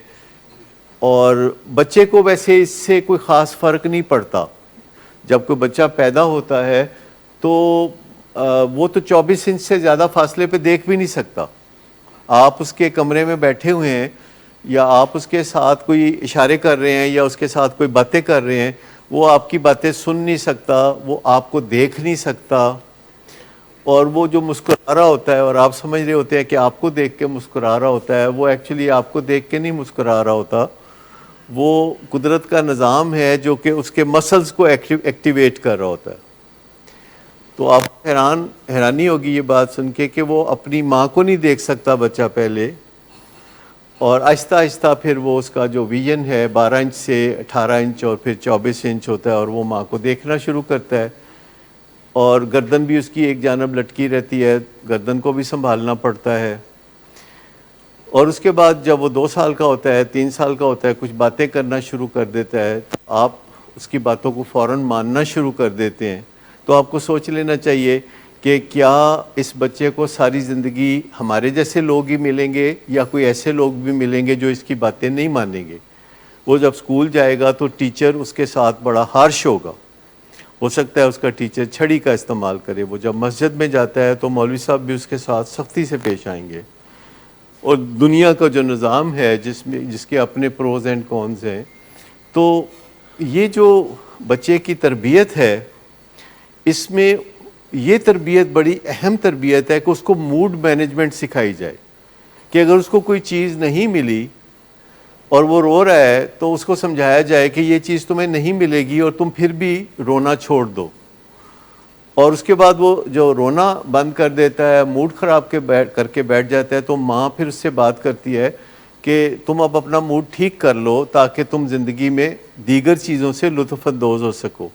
اور بچے کو ویسے اس سے کوئی خاص فرق نہیں پڑتا. جب کوئی بچہ پیدا ہوتا ہے تو وہ تو 24 انچ سے زیادہ فاصلے پہ دیکھ بھی نہیں سکتا. آپ اس کے کمرے میں بیٹھے ہوئے ہیں یا آپ اس کے ساتھ کوئی اشارے کر رہے ہیں یا اس کے ساتھ کوئی باتیں کر رہے ہیں، وہ آپ کی باتیں سن نہیں سکتا، وہ آپ کو دیکھ نہیں سکتا. اور وہ جو مسکرا رہا ہوتا ہے اور آپ سمجھ رہے ہوتے ہیں کہ آپ کو دیکھ کے مسکرا رہا ہوتا ہے، وہ ایکچولی آپ کو دیکھ کے نہیں مسکرا رہا ہوتا. وہ قدرت کا نظام ہے جو کہ اس کے مسلز کو ایکٹیویٹ کر رہا ہوتا ہے. تو آپ حیرانی ہوگی یہ بات سن کے کہ وہ اپنی ماں کو نہیں دیکھ سکتا بچہ پہلے، اور آہستہ آہستہ پھر وہ اس کا جو ویژن ہے 12 انچ سے 18 انچ اور پھر 24 انچ ہوتا ہے، اور وہ ماں کو دیکھنا شروع کرتا ہے. اور گردن بھی اس کی ایک جانب لٹکی رہتی ہے، گردن کو بھی سنبھالنا پڑتا ہے. اور اس کے بعد جب وہ 2 سال کا ہوتا ہے، 3 سال کا ہوتا ہے، کچھ باتیں کرنا شروع کر دیتا ہے، تو آپ اس کی باتوں کو فوراً ماننا شروع کر دیتے ہیں. تو آپ کو سوچ لینا چاہیے کہ کیا اس بچے کو ساری زندگی ہمارے جیسے لوگ ہی ملیں گے یا کوئی ایسے لوگ بھی ملیں گے جو اس کی باتیں نہیں مانیں گے. وہ جب اسکول جائے گا تو ٹیچر اس کے ساتھ بڑا ہارش ہوگا، ہو سکتا ہے اس کا ٹیچر چھڑی کا استعمال کرے. وہ جب مسجد میں جاتا ہے تو مولوی صاحب بھی اس کے ساتھ سختی سے پیش آئیں گے. اور دنیا کا جو نظام ہے جس کے اپنے پروز اینڈ کونز ہیں. تو یہ جو بچے کی تربیت ہے، اس میں یہ تربیت بڑی اہم تربیت ہے کہ اس کو موڈ مینجمنٹ سکھائی جائے کہ اگر اس کو کوئی چیز نہیں ملی اور وہ رو رہا ہے تو اس کو سمجھایا جائے کہ یہ چیز تمہیں نہیں ملے گی اور تم پھر بھی رونا چھوڑ دو، اور اس کے بعد وہ جو رونا بند کر دیتا ہے، موڈ خراب کر کے بیٹھ جاتا ہے، تو ماں پھر اس سے بات کرتی ہے کہ تم اب اپنا موڈ ٹھیک کر لو تاکہ تم زندگی میں دیگر چیزوں سے لطف اندوز ہو سکو،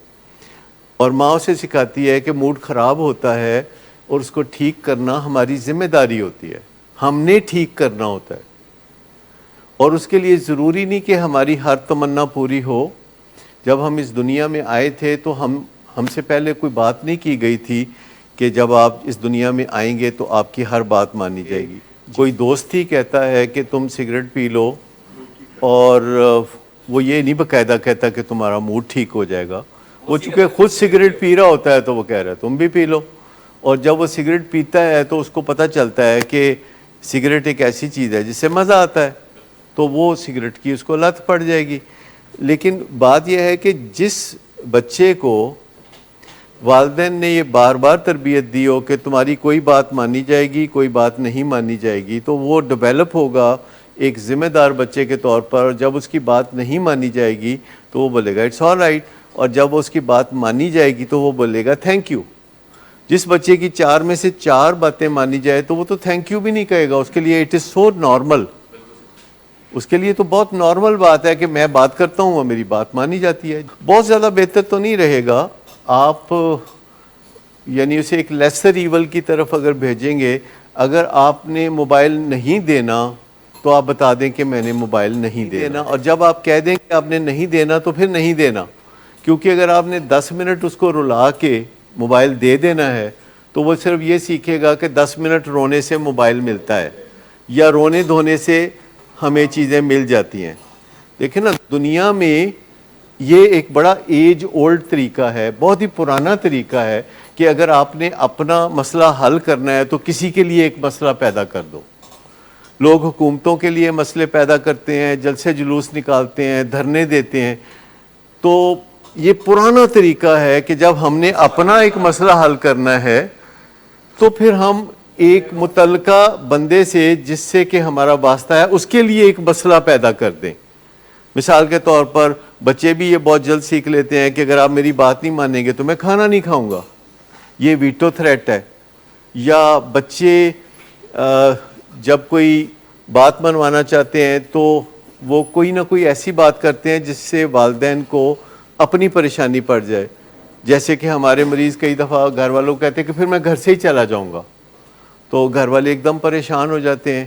اور ماں اسے سکھاتی ہے کہ موڈ خراب ہوتا ہے اور اس کو ٹھیک کرنا ہماری ذمہ داری ہوتی ہے، ہم نے ٹھیک کرنا ہوتا ہے، اور اس کے لیے ضروری نہیں کہ ہماری ہر تمنا پوری ہو۔ جب ہم اس دنیا میں آئے تھے تو ہم سے پہلے کوئی بات نہیں کی گئی تھی کہ جب آپ اس دنیا میں آئیں گے تو آپ کی ہر بات مانی جائے گی۔ کوئی دوست ہی کہتا ہے کہ تم سگریٹ پی لو، اور وہ یہ نہیں باقاعدہ کہتا کہ تمہارا موڈ ٹھیک ہو جائے گا، وہ چونکہ خود سگریٹ پی رہا ہوتا ہے تو وہ کہہ رہا ہے تم بھی پی لو، اور جب وہ سگریٹ پیتا ہے تو اس کو پتہ چلتا ہے کہ سگریٹ ایک ایسی چیز ہے جس سے مزہ آتا ہے، تو وہ سگریٹ کی اس کو لت پڑ جائے گی۔ لیکن بات یہ ہے کہ جس بچے کو والدین نے یہ بار بار تربیت دی ہو کہ تمہاری کوئی بات مانی جائے گی، کوئی بات نہیں مانی جائے گی، تو وہ ڈیولپ ہوگا ایک ذمہ دار بچے کے طور پر۔ جب اس کی بات نہیں مانی جائے گی تو وہ بولے گا اٹس آل رائٹ، اور جب اس کی بات مانی جائے گی تو وہ بولے گا تھینک یو۔ جس بچے کی 4 میں سے 4 باتیں مانی جائے تو وہ تو تھینک یو بھی نہیں کہے گا، اس کے لیے اٹ از سو نارمل، اس کے لیے تو بہت نارمل بات ہے کہ میں بات کرتا ہوں اور میری بات مانی جاتی ہے۔ بہت زیادہ بہتر تو نہیں رہے گا، آپ یعنی اسے ایک لیسر ایول کی طرف اگر بھیجیں گے، اگر آپ نے موبائل نہیں دینا تو آپ بتا دیں کہ میں نے موبائل نہیں دینا، اور جب آپ کہہ دیں کہ آپ نے نہیں دینا تو پھر نہیں دینا، کیونکہ اگر آپ نے 10 منٹ اس کو رلا کے موبائل دے دینا ہے تو وہ صرف یہ سیکھے گا کہ 10 منٹ رونے سے موبائل ملتا ہے، یا رونے دھونے سے ہمیں چیزیں مل جاتی ہیں۔ دیکھیں نا، دنیا میں یہ ایک بڑا ایج اولڈ طریقہ ہے، بہت ہی پرانا طریقہ ہے کہ اگر آپ نے اپنا مسئلہ حل کرنا ہے تو کسی کے لیے ایک مسئلہ پیدا کر دو۔ لوگ حکومتوں کے لیے مسئلے پیدا کرتے ہیں، جلسے جلوس نکالتے ہیں، دھرنے دیتے ہیں، تو یہ پرانا طریقہ ہے کہ جب ہم نے اپنا ایک مسئلہ حل کرنا ہے تو پھر ہم ایک متعلقہ بندے سے جس سے کہ ہمارا واسطہ ہے اس کے لیے ایک مسئلہ پیدا کر دیں۔ مثال کے طور پر بچے بھی یہ بہت جلد سیکھ لیتے ہیں کہ اگر آپ میری بات نہیں مانیں گے تو میں کھانا نہیں کھاؤں گا، یہ ویٹو تھریٹ ہے۔ یا بچے جب کوئی بات منوانا چاہتے ہیں تو وہ کوئی نہ کوئی ایسی بات کرتے ہیں جس سے والدین کو اپنی پریشانی پڑ جائے، جیسے کہ ہمارے مریض کئی دفعہ گھر والوں کو کہتے ہیں کہ پھر میں گھر سے ہی چلا جاؤں گا، تو گھر والے ایک دم پریشان ہو جاتے ہیں،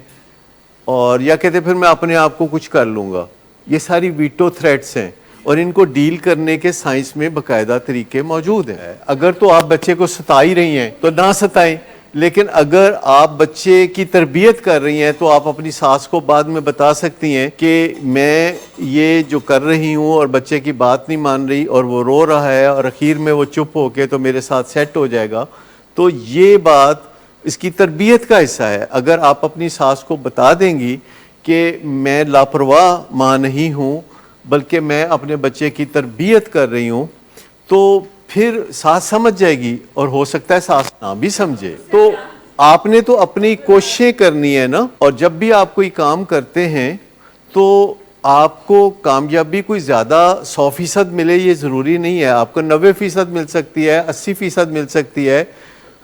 اور یا کہتے ہیں پھر میں اپنے آپ کو کچھ کر لوں گا۔ یہ ساری ویٹو تھریٹس ہیں، اور ان کو ڈیل کرنے کے سائنس میں باقاعدہ طریقے موجود ہیں۔ اگر تو آپ بچے کو ستا ہی رہی ہیں تو نہ ستائیں، لیکن اگر آپ بچے کی تربیت کر رہی ہیں تو آپ اپنی ساس کو بعد میں بتا سکتی ہیں کہ میں یہ جو کر رہی ہوں اور بچے کی بات نہیں مان رہی اور وہ رو رہا ہے اور اخیر میں وہ چپ ہو کے تو میرے ساتھ سیٹ ہو جائے گا، تو یہ بات اس کی تربیت کا حصہ ہے۔ اگر آپ اپنی ساس کو بتا دیں گی کہ میں لاپرواہ ماں نہیں ہوں بلکہ میں اپنے بچے کی تربیت کر رہی ہوں، تو پھر ساس سمجھ جائے گی، اور ہو سکتا ہے ساس نہ بھی سمجھے۔ تو آپ نے تو اپنی کوششیں کرنی ہے نا، اور جب بھی آپ کوئی کام کرتے ہیں تو آپ کو کامیابی کوئی زیادہ 100% ملے یہ ضروری نہیں ہے، آپ کو 90% مل سکتی ہے، 80% مل سکتی ہے،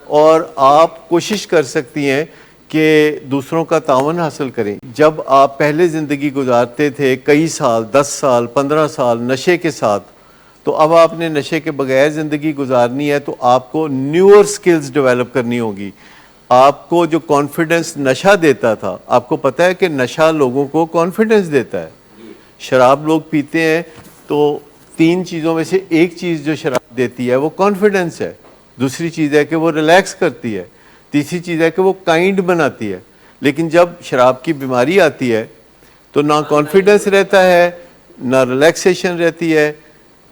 اور آپ کوشش کر سکتی ہیں کہ دوسروں کا تعاون حاصل کریں۔ جب آپ پہلے زندگی گزارتے تھے کئی سال، 10 سال، 15 سال نشے کے ساتھ، تو اب آپ نے نشے کے بغیر زندگی گزارنی ہے تو آپ کو نیور سکلز ڈیولپ کرنی ہوگی۔ آپ کو جو کانفیڈنس نشہ دیتا تھا، آپ کو پتہ ہے کہ نشہ لوگوں کو کانفیڈنس دیتا ہے۔ شراب لوگ پیتے ہیں تو 3 چیزوں میں سے ایک چیز جو شراب دیتی ہے وہ کانفیڈنس ہے، دوسری چیز ہے کہ وہ ریلیکس کرتی ہے، تیسری چیز ہے کہ وہ کائنڈ بناتی ہے۔ لیکن جب شراب کی بیماری آتی ہے تو نہ کانفیڈنس رہتا ہے، نہ ریلیکسیشن رہتی ہے،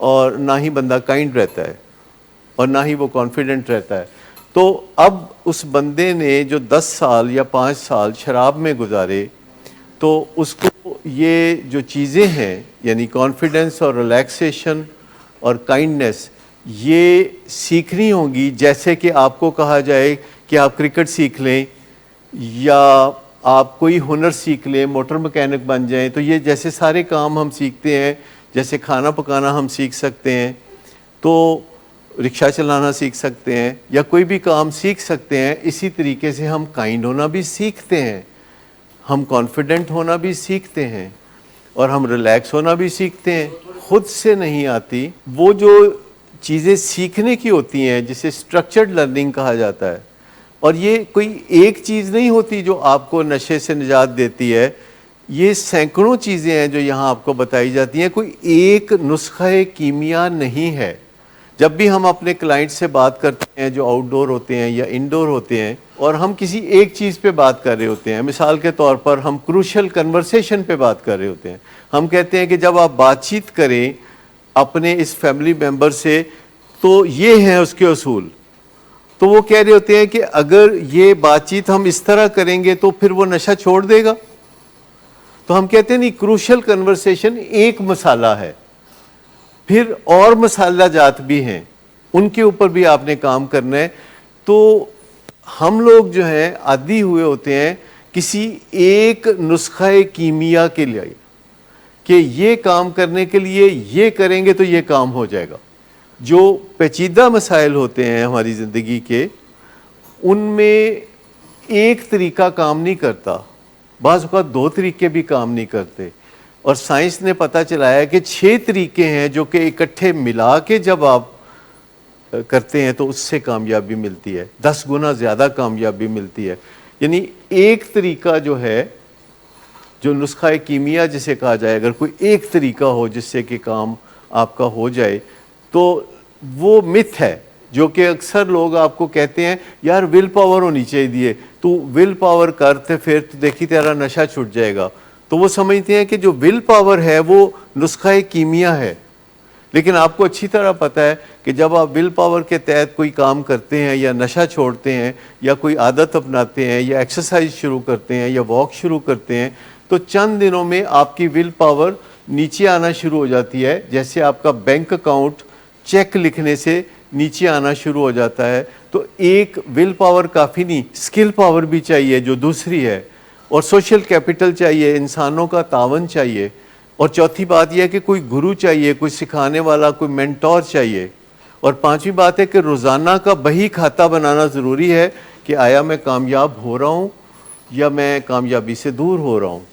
اور نہ ہی بندہ کائنڈ رہتا ہے، اور نہ ہی وہ کانفیڈنٹ رہتا ہے۔ تو اب اس بندے نے جو 10 سال یا 5 سال شراب میں گزارے تو اس کو یہ جو چیزیں ہیں یعنی کانفیڈنس اور ریلیکسیشن اور کائنڈنس، یہ سیکھنی ہوں گی. جیسے کہ آپ کو کہا جائے کہ آپ کرکٹ سیکھ لیں یا آپ کوئی ہنر سیکھ لیں, موٹر مکینک بن جائیں, تو یہ جیسے سارے کام ہم سیکھتے ہیں, جیسے کھانا پکانا ہم سیکھ سکتے ہیں, تو رکشہ چلانا سیکھ سکتے ہیں, یا کوئی بھی کام سیکھ سکتے ہیں, اسی طریقے سے ہم کائنڈ ہونا بھی سیکھتے ہیں, ہم کانفیڈنٹ ہونا بھی سیکھتے ہیں, اور ہم ریلیکس ہونا بھی سیکھتے ہیں. خود سے نہیں آتی, وہ جو چیزیں سیکھنے کی ہوتی ہیں جسے اسٹرکچرڈ لرننگ کہا جاتا ہے, اور یہ کوئی ایک چیز نہیں ہوتی جو آپ کو نشے سے نجات دیتی ہے, یہ سینکڑوں چیزیں ہیں جو یہاں آپ کو بتائی جاتی ہیں. کوئی ایک نسخہ کیمیا نہیں ہے. جب بھی ہم اپنے کلائنٹ سے بات کرتے ہیں جو آؤٹ ڈور ہوتے ہیں یا انڈور ہوتے ہیں, اور ہم کسی ایک چیز پہ بات کر رہے ہوتے ہیں, مثال کے طور پر ہم کروشل کنورسیشن پہ بات کر رہے ہوتے ہیں, ہم کہتے ہیں کہ جب آپ بات چیت کریں اپنے اس فیملی ممبر سے تو یہ ہیں اس کے اصول, تو وہ کہہ رہے ہوتے ہیں کہ اگر یہ بات چیت ہم اس طرح کریں گے تو پھر وہ نشہ چھوڑ دے گا. تو ہم کہتے ہیں نہیں, کروشل کنورسیشن ایک مسالہ ہے, پھر اور مسالہ جات بھی ہیں, ان کے اوپر بھی آپ نے کام کرنا ہے. تو ہم لوگ جو ہیں عادی ہوئے ہوتے ہیں کسی ایک نسخہ کیمیا کے لیے کہ یہ کام کرنے کے لیے یہ کریں گے تو یہ کام ہو جائے گا. جو پیچیدہ مسائل ہوتے ہیں ہماری زندگی کے, ان میں ایک طریقہ کام نہیں کرتا, بعض اوقات دو طریقے بھی کام نہیں کرتے, اور سائنس نے پتہ چلایا کہ 6 طریقے ہیں جو کہ اکٹھے ملا کے جب آپ کرتے ہیں تو اس سے کامیابی ملتی ہے, 10 گنا زیادہ کامیابی ملتی ہے. یعنی ایک طریقہ جو ہے, جو نسخہ کیمیا جسے کہا جائے, اگر کوئی ایک طریقہ ہو جس سے کہ کام آپ کا ہو جائے, تو وہ متھ ہے جو کہ اکثر لوگ آپ کو کہتے ہیں یار ول پاور ہونی چاہیے, تو ول پاور کرتے پھر تو دیکھی تیرا نشہ چھٹ جائے گا. تو وہ سمجھتے ہیں کہ جو ول پاور ہے وہ نسخہ کیمیا ہے, لیکن آپ کو اچھی طرح پتہ ہے کہ جب آپ ول پاور کے تحت کوئی کام کرتے ہیں یا نشہ چھوڑتے ہیں یا کوئی عادت اپناتے ہیں یا ایکسرسائز شروع کرتے ہیں یا واک شروع کرتے ہیں, تو چند دنوں میں آپ کی ول پاور نیچے آنا شروع ہو جاتی ہے, جیسے آپ کا بینک اکاؤنٹ چیک لکھنے سے نیچے آنا شروع ہو جاتا ہے. تو ایک ول پاور کافی نہیں, اسکل پاور بھی چاہیے جو دوسری ہے, اور سوشل کیپٹل چاہیے, انسانوں کا تعاون چاہیے, اور چوتھی بات یہ ہے کہ کوئی گرو چاہیے, کوئی سکھانے والا, کوئی مینٹور چاہیے, اور پانچویں بات ہے کہ روزانہ کا بہی کھاتا بنانا ضروری ہے کہ آیا میں کامیاب ہو رہا ہوں یا میں کامیابی سے دور ہو رہا ہوں.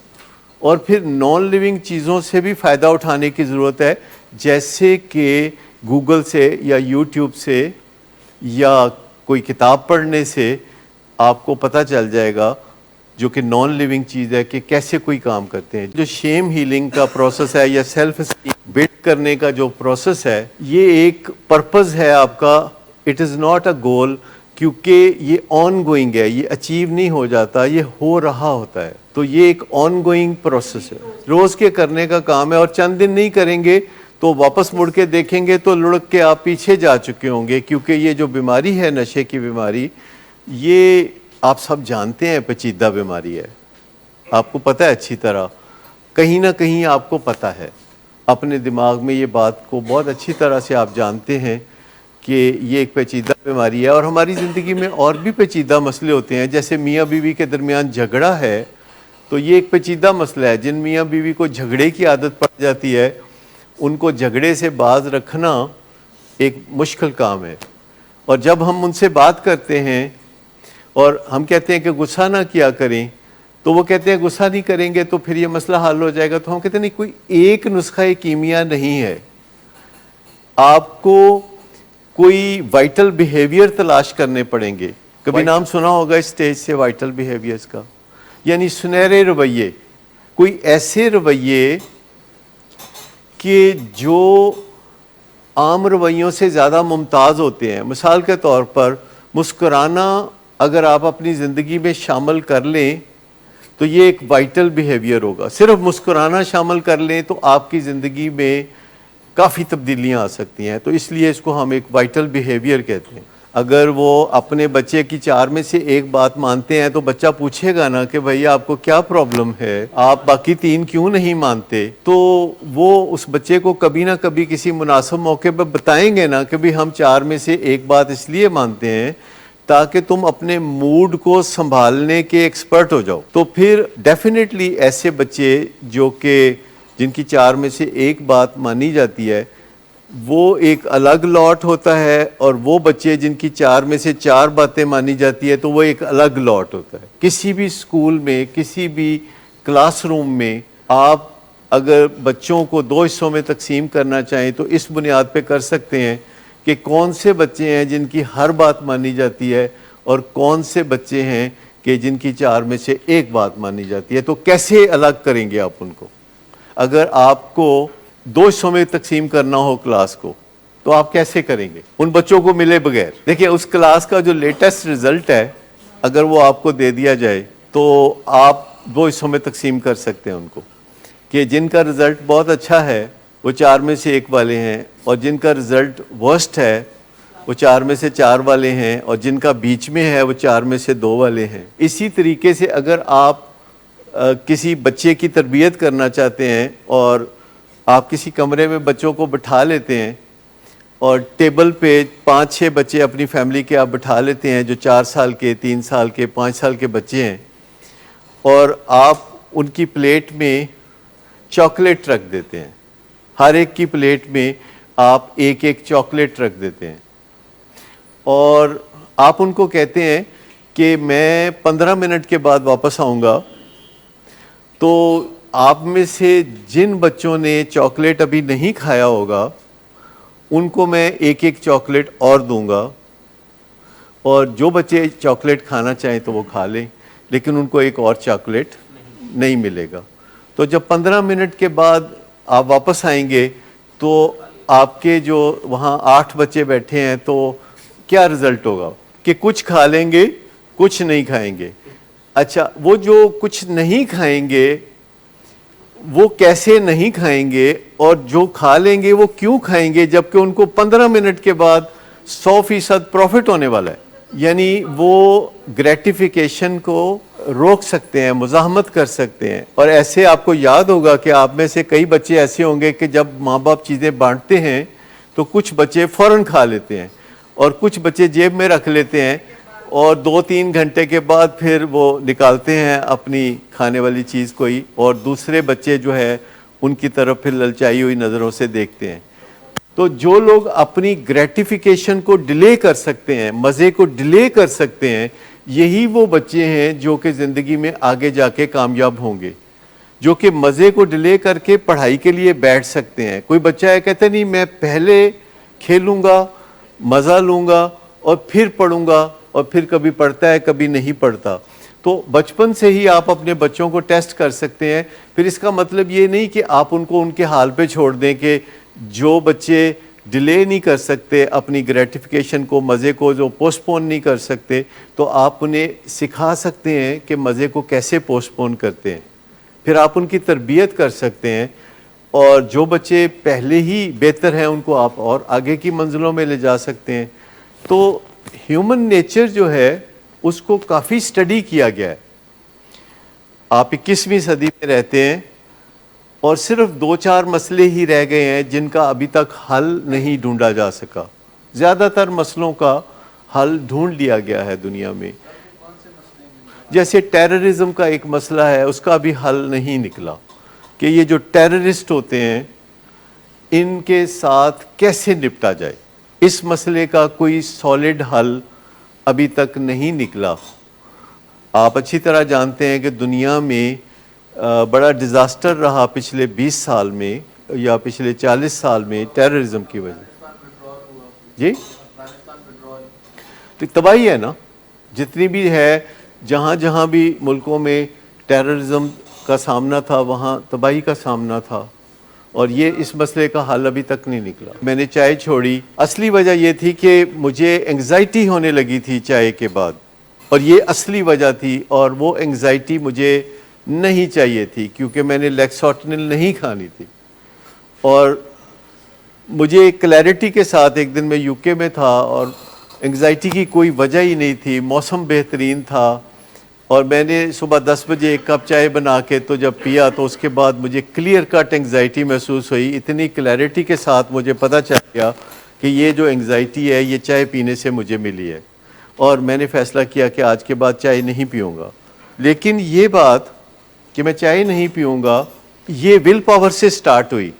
اور پھر نان لیونگ چیزوں سے بھی فائدہ اٹھانے کی ضرورت ہے, جیسے کہ گوگل سے یا یوٹیوب سے یا کوئی کتاب پڑھنے سے آپ کو پتہ چل جائے گا جو کہ نان لیونگ چیز ہے کہ کیسے کوئی کام کرتے ہیں. جو شیم ہیلنگ کا پروسیس ہے یا سیلف بلڈ کرنے کا جو پروسیس ہے, یہ ایک پرپز ہے آپ کا, اٹ از ناٹ اے گول, کیونکہ یہ آن گوئنگ ہے, یہ اچیو نہیں ہو جاتا, یہ ہو رہا ہوتا ہے. تو یہ ایک آن گوئنگ پروسیس ہے, روز کے کرنے کا کام ہے, اور چند دن نہیں کریں گے تو واپس مڑ کے دیکھیں گے تو لڑک کے آپ پیچھے جا چکے ہوں گے, کیونکہ یہ جو بیماری ہے نشے کی بیماری, یہ آپ سب جانتے ہیں پیچیدہ بیماری ہے, آپ کو پتہ ہے اچھی طرح, کہیں نہ کہیں آپ کو پتہ ہے, اپنے دماغ میں یہ بات کو بہت اچھی طرح سے آپ جانتے ہیں کہ یہ ایک پیچیدہ بیماری ہے. اور ہماری زندگی میں اور بھی پیچیدہ مسئلے ہوتے ہیں, جیسے میاں بیوی کے درمیان جھگڑا ہے, تو یہ ایک پیچیدہ مسئلہ ہے. جن میاں بیوی کو جھگڑے کی عادت پڑ جاتی ہے, ان کو جھگڑے سے باز رکھنا ایک مشکل کام ہے. اور جب ہم ان سے بات کرتے ہیں اور ہم کہتے ہیں کہ غصہ نہ کیا کریں, تو وہ کہتے ہیں غصہ نہیں کریں گے تو پھر یہ مسئلہ حل ہو جائے گا. تو ہم کہتے ہیں نہیں, کوئی ایک نسخہ کیمیا نہیں ہے, آپ کو کوئی وائٹل بیہیویئر تلاش کرنے پڑیں گے. کبھی نام سنا ہوگا اس اسٹیج سے وائٹل بیہیویئرز کا, یعنی سنہرے رویے, کوئی ایسے رویے کہ جو عام رویوں سے زیادہ ممتاز ہوتے ہیں. مثال کے طور پر مسکرانا اگر آپ اپنی زندگی میں شامل کر لیں تو یہ ایک وائٹل بیہیویئر ہوگا. صرف مسکرانا شامل کر لیں تو آپ کی زندگی میں کافی تبدیلیاں آ سکتی ہیں. تو اس لیے اس کو ہم ایک وائٹل بیہیویئر کہتے ہیں. اگر وہ اپنے بچے کی 4 میں سے ایک بات مانتے ہیں تو بچہ پوچھے گا نا کہ بھئی آپ کو کیا پرابلم ہے، آپ باقی 3 کیوں نہیں مانتے؟ تو وہ اس بچے کو کبھی نہ کبھی کسی مناسب موقع پہ بتائیں گے نا کہ بھی ہم 4 میں سے ایک بات اس لیے مانتے ہیں تاکہ تم اپنے موڈ کو سنبھالنے کے ایکسپرٹ ہو جاؤ. تو پھر ڈیفینیٹلی ایسے بچے جو کہ جن کی 4 میں سے ایک بات مانی جاتی ہے وہ ایک الگ لاٹ ہوتا ہے، اور وہ بچے جن کی 4 میں سے 4 باتیں مانی جاتی ہے تو وہ ایک الگ لاٹ ہوتا ہے. کسی بھی اسکول میں، کسی بھی کلاس روم میں آپ اگر بچوں کو 2 حصوں میں تقسیم کرنا چاہیں تو اس بنیاد پہ کر سکتے ہیں کہ کون سے بچے ہیں جن کی ہر بات مانی جاتی ہے اور کون سے بچے ہیں کہ جن کی 4 میں سے ایک بات مانی جاتی ہے. تو کیسے الگ کریں گے آپ ان کو؟ اگر آپ کو 2 حصوں میں تقسیم کرنا ہو کلاس کو تو آپ کیسے کریں گے ان بچوں کو ملے بغیر؟ دیکھیں اس کلاس کا جو لیٹسٹ رزلٹ ہے اگر وہ آپ کو دے دیا جائے تو آپ 2 حصوں میں تقسیم کر سکتے ہیں ان کو، کہ جن کا رزلٹ بہت اچھا ہے وہ 4 میں سے 1 والے ہیں، اور جن کا رزلٹ ورسٹ ہے وہ 4 میں سے 4 والے ہیں، اور جن کا بیچ میں ہے وہ 4 میں سے 2 والے ہیں. اسی طریقے سے اگر آپ کسی بچے کی تربیت کرنا چاہتے ہیں اور آپ کسی کمرے میں بچوں کو بٹھا لیتے ہیں اور ٹیبل پہ 5-6 بچے اپنی فیملی کے آپ بٹھا لیتے ہیں جو 4 سال کے، 3 سال کے، 5 سال کے بچے ہیں، اور آپ ان کی پلیٹ میں چاکلیٹ رکھ دیتے ہیں، ہر ایک کی پلیٹ میں آپ ایک ایک چاکلیٹ رکھ دیتے ہیں، اور آپ ان کو کہتے ہیں کہ میں 15 منٹ کے بعد واپس آؤں گا، تو آپ میں سے جن بچوں نے چاکلیٹ ابھی نہیں کھایا ہوگا ان کو میں ایک ایک چاکلیٹ اور دوں گا، اور جو بچے چاکلیٹ کھانا چاہیں تو وہ کھا لیں، لیکن ان کو ایک اور چاکلیٹ نہیں ملے گا. تو جب 15 منٹ کے بعد آپ واپس آئیں گے تو آپ کے جو وہاں 8 بچے بیٹھے ہیں تو کیا رزلٹ ہوگا کہ کچھ کھا لیں گے، کچھ نہیں کھائیں گے. اچھا، وہ جو کچھ نہیں کھائیں گے وہ کیسے نہیں کھائیں گے، اور جو کھا لیں گے وہ کیوں کھائیں گے جبکہ ان کو 15 منٹ کے بعد 100% پروفٹ ہونے والا ہے؟ یعنی وہ گریٹیفیکیشن کو روک سکتے ہیں، مزاحمت کر سکتے ہیں. اور ایسے آپ کو یاد ہوگا کہ آپ میں سے کئی بچے ایسے ہوں گے کہ جب ماں باپ چیزیں بانٹتے ہیں تو کچھ بچے فوراً کھا لیتے ہیں اور کچھ بچے جیب میں رکھ لیتے ہیں، اور 2-3 گھنٹے کے بعد پھر وہ نکالتے ہیں اپنی کھانے والی چیز کوئی، اور دوسرے بچے جو ہے ان کی طرف پھر للچائی ہوئی نظروں سے دیکھتے ہیں. تو جو لوگ اپنی گریٹیفیکیشن کو ڈیلے کر سکتے ہیں، مزے کو ڈیلے کر سکتے ہیں، یہی وہ بچے ہیں جو کہ زندگی میں آگے جا کے کامیاب ہوں گے، جو کہ مزے کو ڈیلے کر کے پڑھائی کے لیے بیٹھ سکتے ہیں. کوئی بچہ ہے کہتا نہیں میں پہلے کھیلوں گا، مزہ لوں گا اور پھر پڑھوں گا، اور پھر کبھی پڑھتا ہے کبھی نہیں پڑھتا. تو بچپن سے ہی آپ اپنے بچوں کو ٹیسٹ کر سکتے ہیں. پھر اس کا مطلب یہ نہیں کہ آپ ان کو ان کے حال پہ چھوڑ دیں، کہ جو بچے ڈیلے نہیں کر سکتے اپنی گریٹیفیکیشن کو، مزے کو جو پوسٹ پون نہیں کر سکتے، تو آپ انہیں سکھا سکتے ہیں کہ مزے کو کیسے پوسٹ پون کرتے ہیں. پھر آپ ان کی تربیت کر سکتے ہیں، اور جو بچے پہلے ہی بہتر ہیں ان کو آپ اور آگے کی منزلوں میں لے جا سکتے ہیں. تو ہیومن نیچر جو ہے اس کو کافی سٹڈی کیا گیا ہے. آپ 21ویں صدی میں رہتے ہیں اور صرف 2-4 مسئلے ہی رہ گئے ہیں جن کا ابھی تک حل نہیں ڈھونڈا جا سکا. زیادہ تر مسئلوں کا حل ڈھونڈ لیا گیا ہے دنیا میں. جیسے ٹیررزم کا ایک مسئلہ ہے، اس کا بھی حل نہیں نکلا کہ یہ جو ٹیررسٹ ہوتے ہیں ان کے ساتھ کیسے نپٹا جائے. اس مسئلے کا کوئی سالڈ حل ابھی تک نہیں نکلا. آپ اچھی طرح جانتے ہیں کہ دنیا میں بڑا ڈیزاسٹر رہا پچھلے 20 سال میں یا پچھلے 40 سال میں ٹیررزم کی وجہ. جی تو تباہی ہے نا، جتنی بھی ہے، جہاں جہاں بھی ملکوں میں ٹیررزم کا سامنا تھا وہاں تباہی کا سامنا تھا، اور یہ اس مسئلے کا حل ابھی تک نہیں نکلا. میں نے چائے چھوڑی، اصلی وجہ یہ تھی کہ مجھے انگزائٹی ہونے لگی تھی چائے کے بعد، اور یہ اصلی وجہ تھی، اور وہ انگزائٹی مجھے نہیں چاہیے تھی کیونکہ میں نے لیکسوٹنل نہیں کھانی تھی. اور مجھے کلیئرٹی کے ساتھ ایک دن میں یو کے میں تھا اور انگزائٹی کی کوئی وجہ ہی نہیں تھی، موسم بہترین تھا، اور میں نے صبح 10 بجے ایک کپ چائے بنا کے تو جب پیا تو اس کے بعد مجھے کلیئر کٹ انگزائٹی محسوس ہوئی، اتنی کلیئرٹی کے ساتھ مجھے پتہ چل گیا کہ یہ جو انگزائٹی ہے یہ چائے پینے سے مجھے ملی ہے، اور میں نے فیصلہ کیا کہ آج کے بعد چائے نہیں پیوں گا۔ لیکن یہ بات کہ میں چائے نہیں پیوں گا یہ ول پاور سے سٹارٹ ہوئی،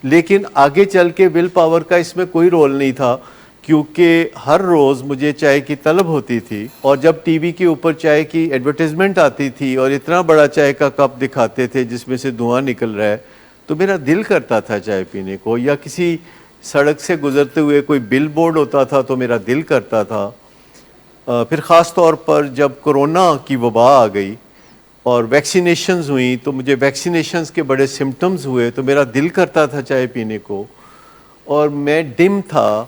لیکن آگے چل کے ول پاور کا اس میں کوئی رول نہیں تھا، کیونکہ ہر روز مجھے چائے کی طلب ہوتی تھی، اور جب ٹی وی کے اوپر چائے کی ایڈورٹیزمنٹ آتی تھی اور اتنا بڑا چائے کا کپ دکھاتے تھے جس میں سے دھواں نکل رہا ہے، تو میرا دل کرتا تھا چائے پینے کو، یا کسی سڑک سے گزرتے ہوئے کوئی بل بورڈ ہوتا تھا تو میرا دل کرتا تھا۔ پھر خاص طور پر جب کرونا کی وبا آ گئی اور ویکسینیشنز ہوئیں تو مجھے ویکسینیشنز کے بڑے سمٹمز ہوئے تو میرا دل کرتا تھا چائے پینے کو، اور میں ڈم تھا،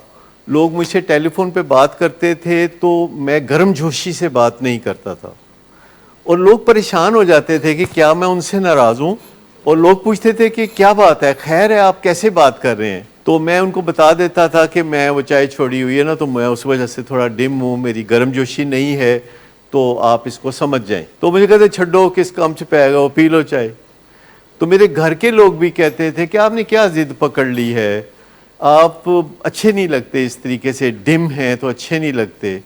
لوگ مجھ سے ٹیلی فون پہ بات کرتے تھے تو میں گرم جوشی سے بات نہیں کرتا تھا، اور لوگ پریشان ہو جاتے تھے کہ کیا میں ان سے ناراض ہوں، اور لوگ پوچھتے تھے کہ کیا بات ہے، خیر ہے، آپ کیسے بات کر رہے ہیں؟ تو میں ان کو بتا دیتا تھا کہ میں وہ چائے چھوڑی ہوئی ہے نا، تو میں اس وجہ سے تھوڑا ڈم ہوں، میری گرم جوشی نہیں ہے، تو آپ اس کو سمجھ جائیں۔ تو مجھے کہتے چھڈو کس کام سے پائے گا، وہ پی لو چائے۔ تو میرے گھر کے لوگ بھی کہتے تھے کہ آپ نے کیا ضد پکڑ لی ہے، آپ اچھے نہیں لگتے، اس طریقے سے ڈم ہیں تو اچھے نہیں لگتے،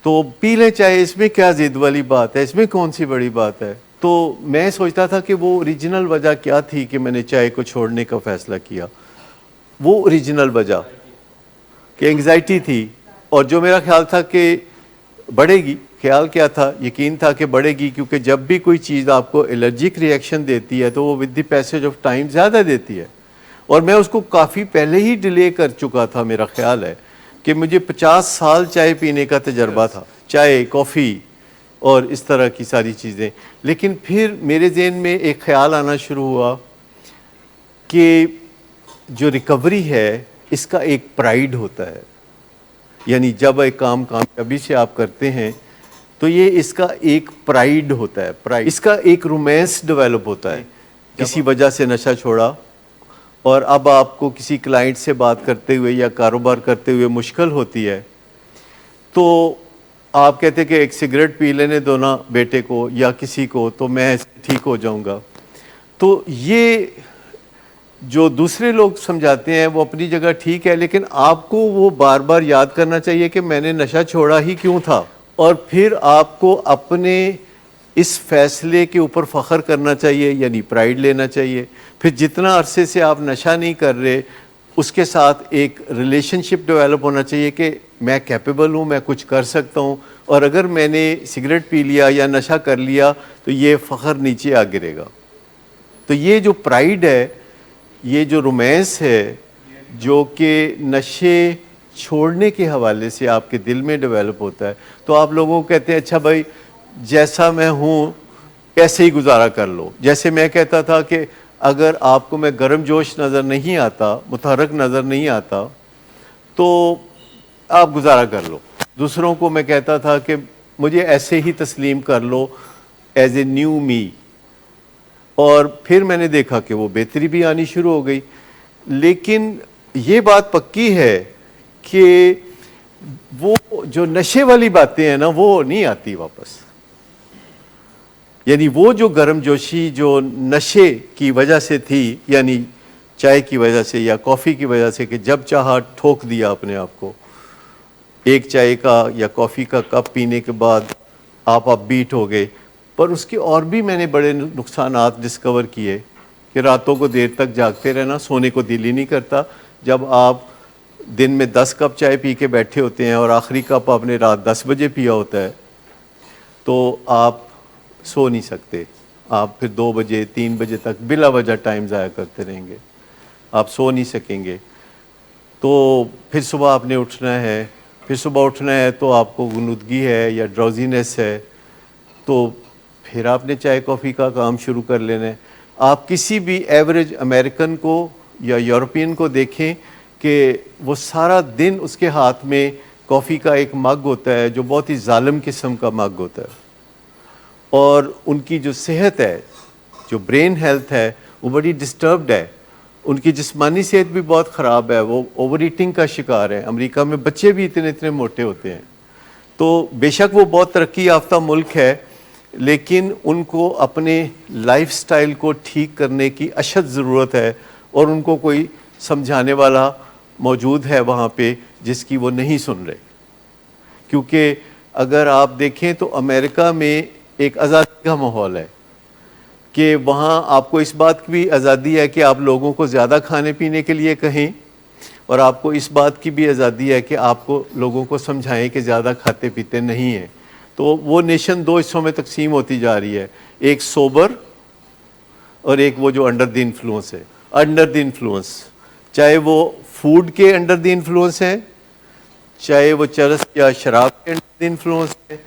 تو پی لیں چائے، اس میں کیا ضد والی بات ہے، اس میں کون سی بڑی بات ہے۔ تو میں سوچتا تھا کہ وہ اوریجنل وجہ کیا تھی کہ میں نے چائے کو چھوڑنے کا فیصلہ کیا۔ وہ اوریجنل وجہ کہ انگزائٹی تھی، اور جو میرا خیال تھا کہ بڑھے گی، خیال کیا تھا، یقین تھا کہ بڑھے گی، کیونکہ جب بھی کوئی چیز آپ کو الرجک ری ایکشن دیتی ہے تو وہ with the passage of time زیادہ دیتی ہے، اور میں اس کو کافی پہلے ہی ڈیلے کر چکا تھا۔ میرا خیال ہے کہ مجھے 50 سال چائے پینے کا تجربہ تھا، چائے، کافی اور اس طرح کی ساری چیزیں، لیکن پھر میرے ذہن میں ایک خیال آنا شروع ہوا کہ جو ریکوری ہے اس کا ایک پرائیڈ ہوتا ہے، یعنی جب ایک کام کامیابی سے آپ کرتے ہیں تو یہ اس کا ایک پرائیڈ ہوتا ہے، پرائیڈ، اس کا ایک رومانس ڈیولپ ہوتا ہے۔ کسی وجہ سے نشہ چھوڑا، اور اب آپ کو کسی کلائنٹ سے بات کرتے ہوئے یا کاروبار کرتے ہوئے مشکل ہوتی ہے، تو آپ کہتے کہ ایک سگریٹ پی لینے دو نا بیٹے کو یا کسی کو تو میں ٹھیک ہو جاؤں گا۔ تو یہ جو دوسرے لوگ سمجھاتے ہیں وہ اپنی جگہ ٹھیک ہے، لیکن آپ کو وہ بار بار یاد کرنا چاہیے کہ میں نے نشہ چھوڑا ہی کیوں تھا، اور پھر آپ کو اپنے اس فیصلے کے اوپر فخر کرنا چاہیے، یعنی پرائیڈ لینا چاہیے۔ پھر جتنا عرصے سے آپ نشہ نہیں کر رہے اس کے ساتھ ایک ریلیشن شپ ڈیولپ ہونا چاہیے کہ میں کیپیبل ہوں، میں کچھ کر سکتا ہوں، اور اگر میں نے سگریٹ پی لیا یا نشہ کر لیا تو یہ فخر نیچے آ گرے گا۔ تو یہ جو پرائیڈ ہے، یہ جو رومانس ہے جو کہ نشے چھوڑنے کے حوالے سے آپ کے دل میں ڈیولپ ہوتا ہے، تو آپ لوگوں کو کہتے ہیں اچھا بھائی جیسا میں ہوں ایسے ہی گزارا کر لو۔ جیسے میں کہتا تھا کہ اگر آپ کو میں گرم جوش نظر نہیں آتا، متحرک نظر نہیں آتا، تو آپ گزارا کر لو۔ دوسروں کو میں کہتا تھا کہ مجھے ایسے ہی تسلیم کر لو ایز اے نیو می، اور پھر میں نے دیکھا کہ وہ بہتری بھی آنی شروع ہو گئی۔ لیکن یہ بات پکی ہے کہ وہ جو نشے والی باتیں ہیں نا وہ نہیں آتی واپس، یعنی وہ جو گرم جوشی جو نشے کی وجہ سے تھی، یعنی چائے کی وجہ سے یا کافی کی وجہ سے، کہ جب چاہا ٹھوک دیا اپنے آپ کو، ایک چائے کا یا کافی کا کپ پینے کے بعد آپ اپ بیٹ ہو گئے۔ پر اس کے اور بھی میں نے بڑے نقصانات ڈسکور کیے کہ راتوں کو دیر تک جاگتے رہنا، سونے کو دل ہی نہیں کرتا۔ جب آپ دن میں 10 کپ چائے پی کے بیٹھے ہوتے ہیں اور آخری کپ آپ نے رات 10 بجے پیا ہوتا ہے تو آپ سو نہیں سکتے، آپ پھر 2 بجے 3 بجے تک بلا وجہ ٹائم ضائع کرتے رہیں گے، آپ سو نہیں سکیں گے۔ تو پھر صبح آپ نے اٹھنا ہے، پھر صبح اٹھنا ہے تو آپ کو غنودگی ہے یا ڈراؤزینس ہے، تو پھر آپ نے چائے کافی کا کام شروع کر لینا ہے۔ آپ کسی بھی ایوریج امریکن کو یا یورپین کو دیکھیں کہ وہ سارا دن اس کے ہاتھ میں کافی کا ایک مگ ہوتا ہے جو بہت ہی ظالم قسم کا مگ ہوتا ہے، اور ان کی جو صحت ہے، جو برین ہیلتھ ہے، وہ بڑی ڈسٹربڈ ہے، ان کی جسمانی صحت بھی بہت خراب ہے, وہ اوور ایٹنگ کا شکار ہے. امریکہ میں بچے بھی اتنے موٹے ہوتے ہیں. تو بے شک وہ بہت ترقی یافتہ ملک ہے, لیکن ان کو اپنے لائف سٹائل کو ٹھیک کرنے کی اشد ضرورت ہے, اور ان کو کوئی سمجھانے والا موجود ہے وہاں پہ جس کی وہ نہیں سن رہے. کیونکہ اگر آپ دیکھیں تو امریکہ میں ایک آزادی کا ماحول ہے کہ وہاں آپ کو اس بات کی بھی آزادی ہے کہ آپ لوگوں کو زیادہ کھانے پینے کے لیے کہیں, اور آپ کو اس بات کی بھی آزادی ہے کہ آپ کو لوگوں کو سمجھائیں کہ زیادہ کھاتے پیتے نہیں ہیں. تو وہ نیشن دو حصوں میں تقسیم ہوتی جا رہی ہے, ایک سوبر اور ایک وہ جو انڈر دی انفلوئنس ہے. انڈر دی انفلوئنس چاہے وہ فوڈ کے انڈر دی انفلوئنس ہیں, چاہے وہ چرس یا شراب کے انڈر دی انفلوئنس ہے,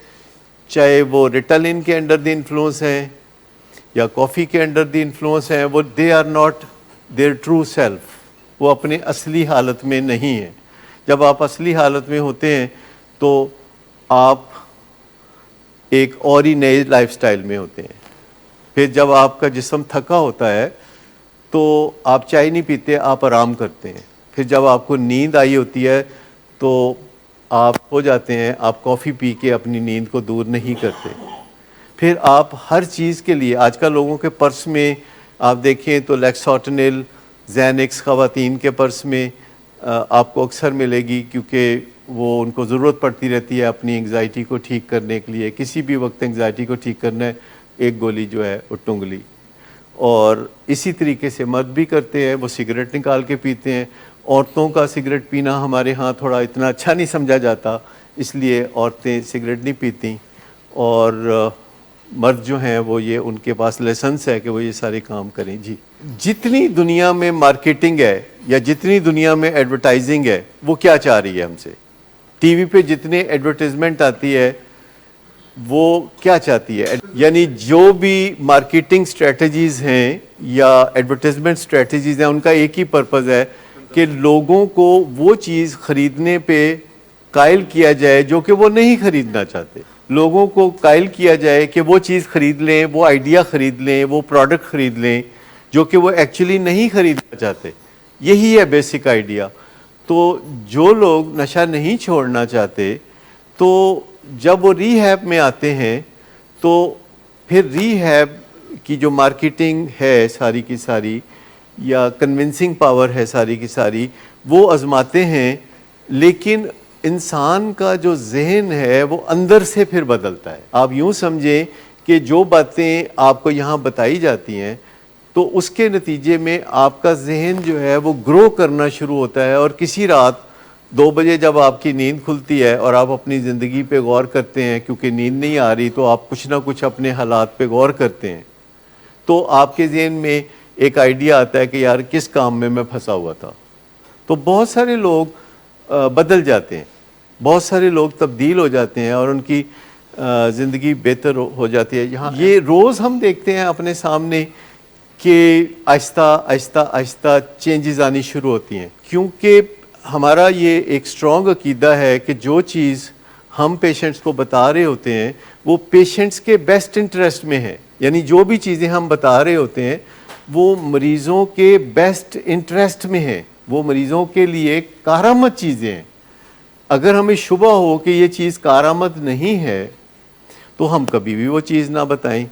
چاہے وہ ریٹالین کے انڈر دی انفلوئنس ہیں, یا کافی کے انڈر دی انفلوئنس ہیں, وہ they are not their true self, وہ اپنے اصلی حالت میں نہیں ہیں. جب آپ اصلی حالت میں ہوتے ہیں تو آپ ایک اور ہی نئے لائف سٹائل میں ہوتے ہیں. پھر جب آپ کا جسم تھکا ہوتا ہے تو آپ چائے نہیں پیتے, آپ آرام کرتے ہیں. پھر جب آپ کو نیند آئی ہوتی ہے تو آپ ہو جاتے ہیں, آپ کافی پی کے اپنی نیند کو دور نہیں کرتے. پھر آپ ہر چیز کے لیے, آج کل لوگوں کے پرس میں آپ دیکھیں تو لیکسوٹنل, زینکس خواتین کے پرس میں آپ کو اکثر ملے گی, کیونکہ وہ ان کو ضرورت پڑتی رہتی ہے اپنی انگزائٹی کو ٹھیک کرنے کے لیے. کسی بھی وقت انگزائٹی کو ٹھیک کرنا ہے, ایک گولی جو ہے وہ ٹنگلی. اور اسی طریقے سے مرد بھی کرتے ہیں, وہ سگریٹ نکال کے پیتے ہیں. عورتوں کا سگریٹ پینا ہمارے ہاں تھوڑا اتنا اچھا نہیں سمجھا جاتا, اس لیے عورتیں سگریٹ نہیں پیتیں, اور مرد جو ہیں وہ یہ ان کے پاس لائسنس ہے کہ وہ یہ سارے کام کریں. جی, جتنی دنیا میں مارکیٹنگ ہے یا جتنی دنیا میں ایڈورٹائزنگ ہے, وہ کیا چاہ رہی ہے ہم سے؟ ٹی وی پہ جتنے ایڈورٹائزمنٹ آتی ہے وہ کیا چاہتی ہے؟ یعنی جو بھی مارکیٹنگ سٹریٹجیز ہیں یا ایڈورٹائزمنٹ سٹریٹجیز ہیں, ان کا ایک ہی پرپز ہے کہ لوگوں کو وہ چیز خریدنے پہ قائل کیا جائے جو کہ وہ نہیں خریدنا چاہتے. لوگوں کو قائل کیا جائے کہ وہ چیز خرید لیں, وہ آئیڈیا خرید لیں, وہ پروڈکٹ خرید لیں جو کہ وہ ایکچولی نہیں خریدنا چاہتے. یہی ہے بیسک آئیڈیا. تو جو لوگ نشہ نہیں چھوڑنا چاہتے, تو جب وہ ری ہیب میں آتے ہیں تو پھر ری ہیب کی جو مارکیٹنگ ہے ساری کی ساری, یا کنونسنگ پاور ہے ساری کی ساری, وہ آزماتے ہیں. لیکن انسان کا جو ذہن ہے وہ اندر سے پھر بدلتا ہے. آپ یوں سمجھیں کہ جو باتیں آپ کو یہاں بتائی جاتی ہیں تو اس کے نتیجے میں آپ کا ذہن جو ہے وہ گرو کرنا شروع ہوتا ہے, اور کسی رات 2 بجے جب آپ کی نیند کھلتی ہے اور آپ اپنی زندگی پہ غور کرتے ہیں, کیونکہ نیند نہیں آ رہی تو آپ کچھ نہ کچھ اپنے حالات پہ غور کرتے ہیں, تو آپ کے ذہن میں ایک آئیڈیا آتا ہے کہ یار کس کام میں پھنسا ہوا تھا. تو بہت سارے لوگ بدل جاتے ہیں, بہت سارے لوگ تبدیل ہو جاتے ہیں, اور ان کی زندگی بہتر ہو جاتی ہے. یہاں یہ روز ہم دیکھتے ہیں اپنے سامنے کہ آہستہ آہستہ آہستہ چینجز آنی شروع ہوتی ہیں, کیونکہ ہمارا یہ ایک اسٹرانگ عقیدہ ہے کہ جو چیز ہم پیشنٹس کو بتا رہے ہوتے ہیں وہ پیشنٹس کے بیسٹ انٹرسٹ میں ہے. یعنی جو بھی چیزیں ہم بتا رہے ہوتے ہیں وہ مریضوں کے بیسٹ انٹرسٹ میں ہیں, وہ مریضوں کے لیے کارآمد چیزیں ہیں. اگر ہمیں شبہ ہو کہ یہ چیز کارآمد نہیں ہے تو ہم کبھی بھی وہ چیز نہ بتائیں.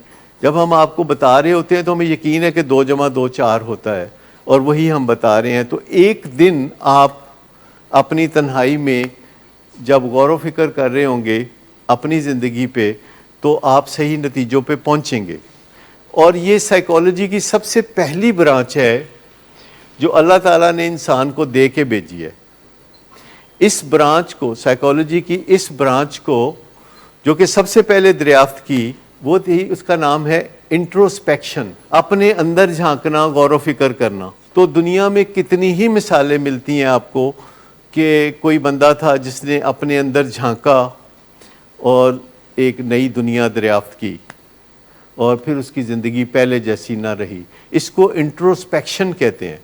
جب ہم آپ کو بتا رہے ہوتے ہیں تو ہمیں یقین ہے کہ 2 + 2 4 ہوتا ہے, اور وہی ہم بتا رہے ہیں. تو ایک دن آپ اپنی تنہائی میں جب غور و فکر کر رہے ہوں گے اپنی زندگی پہ, تو آپ صحیح نتیجوں پہ پہنچیں گے. اور یہ سائیکالوجی کی سب سے پہلی برانچ ہے جو اللہ تعالیٰ نے انسان کو دے کے بھیجی ہے. اس برانچ کو, سائیکالوجی کی اس برانچ کو جو کہ سب سے پہلے دریافت کی, وہ تھی, اس کا نام ہے انٹروسپیکشن, اپنے اندر جھانکنا, غور و فکر کرنا. تو دنیا میں کتنی ہی مثالیں ملتی ہیں آپ کو کہ کوئی بندہ تھا جس نے اپنے اندر جھانکا اور ایک نئی دنیا دریافت کی, اور پھر اس کی زندگی پہلے جیسی نہ رہی. اس کو انٹروسپیکشن کہتے ہیں,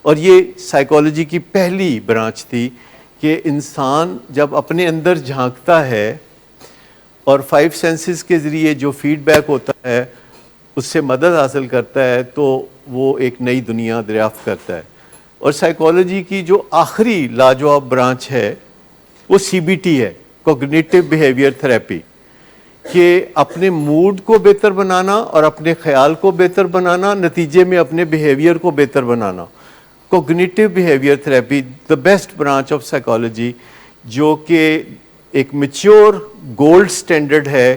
اور یہ سائیکالوجی کی پہلی برانچ تھی کہ انسان جب اپنے اندر جھانکتا ہے اور 5 سینسز کے ذریعے جو فیڈ بیک ہوتا ہے اس سے مدد حاصل کرتا ہے تو وہ ایک نئی دنیا دریافت کرتا ہے. اور سائیکالوجی کی جو آخری لاجواب برانچ ہے وہ CBT ہے، کوگنیٹو بیہیویئر تھراپی، کہ اپنے موڈ کو بہتر بنانا اور اپنے خیال کو بہتر بنانا، نتیجے میں اپنے بیہیویئر کو بہتر بنانا. Cognitive behaviour therapy the best branch of psychology, جو کہ ایک میچور گولڈ سٹینڈرڈ ہے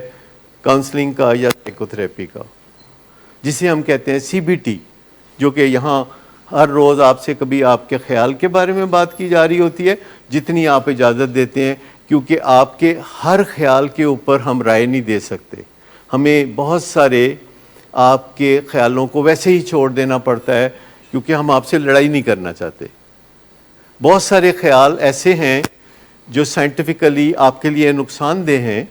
کاؤنسلنگ کا یا سائیکو تھراپی کا، جسے ہم کہتے ہیں CBT، جو کہ یہاں ہر روز آپ سے کبھی آپ کے خیال کے بارے میں بات کی جا رہی ہوتی ہے جتنی آپ اجازت دیتے ہیں، کیونکہ آپ کے ہر خیال کے اوپر ہم رائے نہیں دے سکتے. ہمیں بہت سارے آپ کے خیالوں کو ویسے ہی چھوڑ دینا پڑتا ہے کیونکہ ہم آپ سے لڑائی نہیں کرنا چاہتے. بہت سارے خیال ایسے ہیں جو سائنٹیفکلی آپ کے لیے نقصان دہ ہیں،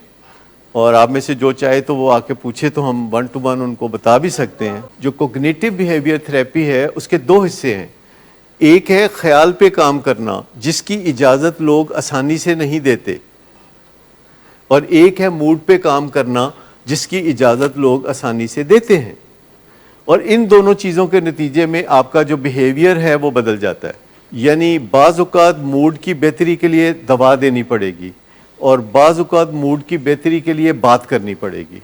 اور آپ میں سے جو چاہے تو وہ آ کے پوچھے تو ہم 1 to 1 ان کو بتا بھی سکتے ہیں. جو کوگنیٹو بیہیویئر تھراپی ہے اس کے 2 حصے ہیں. ایک ہے خیال پہ کام کرنا جس کی اجازت لوگ آسانی سے نہیں دیتے، اور ایک ہے موڈ پہ کام کرنا جس کی اجازت لوگ آسانی سے دیتے ہیں. اور ان دونوں چیزوں کے نتیجے میں آپ کا جو بیہیویئر ہے وہ بدل جاتا ہے. یعنی بعض اوقات موڈ کی بہتری کے لیے دوا دینی پڑے گی، اور بعض اوقات موڈ کی بہتری کے لیے بات کرنی پڑے گی،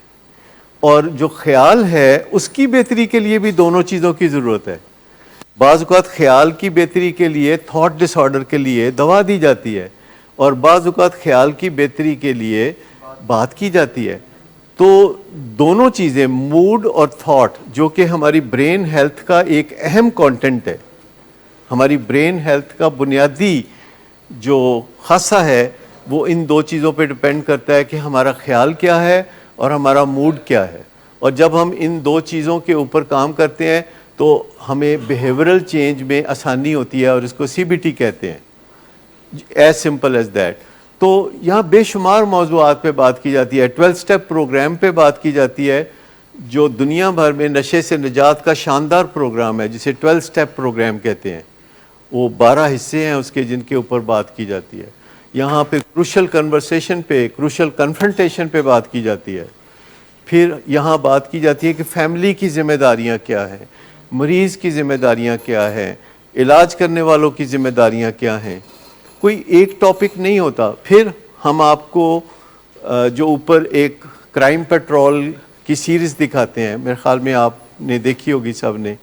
اور جو خیال ہے اس کی بہتری کے لیے بھی دونوں چیزوں کی ضرورت ہے. بعض اوقات خیال کی بہتری کے لیے تھاٹ ڈس آرڈر کے لیے دوا دی جاتی ہے، اور بعض اوقات خیال کی بہتری کے لیے بات کی جاتی ہے. تو دونوں چیزیں موڈ اور تھاٹ، جو کہ ہماری برین ہیلتھ کا ایک اہم کانٹینٹ ہے، ہماری برین ہیلتھ کا بنیادی جو خاصہ ہے وہ ان 2 چیزوں پہ ڈپینڈ کرتا ہے کہ ہمارا خیال کیا ہے اور ہمارا موڈ کیا ہے. اور جب ہم ان 2 چیزوں کے اوپر کام کرتے ہیں تو ہمیں بیہیورل چینج میں آسانی ہوتی ہے، اور اس کو CBT کہتے ہیں. As simple as that. تو یہاں بے شمار موضوعات پہ بات کی جاتی ہے. 12 اسٹیپ پروگرام پہ بات کی جاتی ہے جو دنیا بھر میں نشے سے نجات کا شاندار پروگرام ہے، جسے 12 اسٹیپ پروگرام کہتے ہیں. وہ 12 حصے ہیں اس کے جن کے اوپر بات کی جاتی ہے. یہاں پہ کروشل کنورسیشن پہ، کروشل کنفرنٹیشن پہ بات کی جاتی ہے. پھر یہاں بات کی جاتی ہے کہ فیملی کی ذمہ داریاں کیا ہیں، مریض کی ذمہ داریاں کیا ہیں، علاج کرنے والوں کی ذمہ داریاں کیا ہیں. کوئی ایک ٹاپک نہیں ہوتا. پھر ہم آپ کو جو اوپر ایک کرائم پیٹرول کی سیریز دکھاتے ہیں، میرے خیال میں آپ نے دیکھی ہوگی سب نے،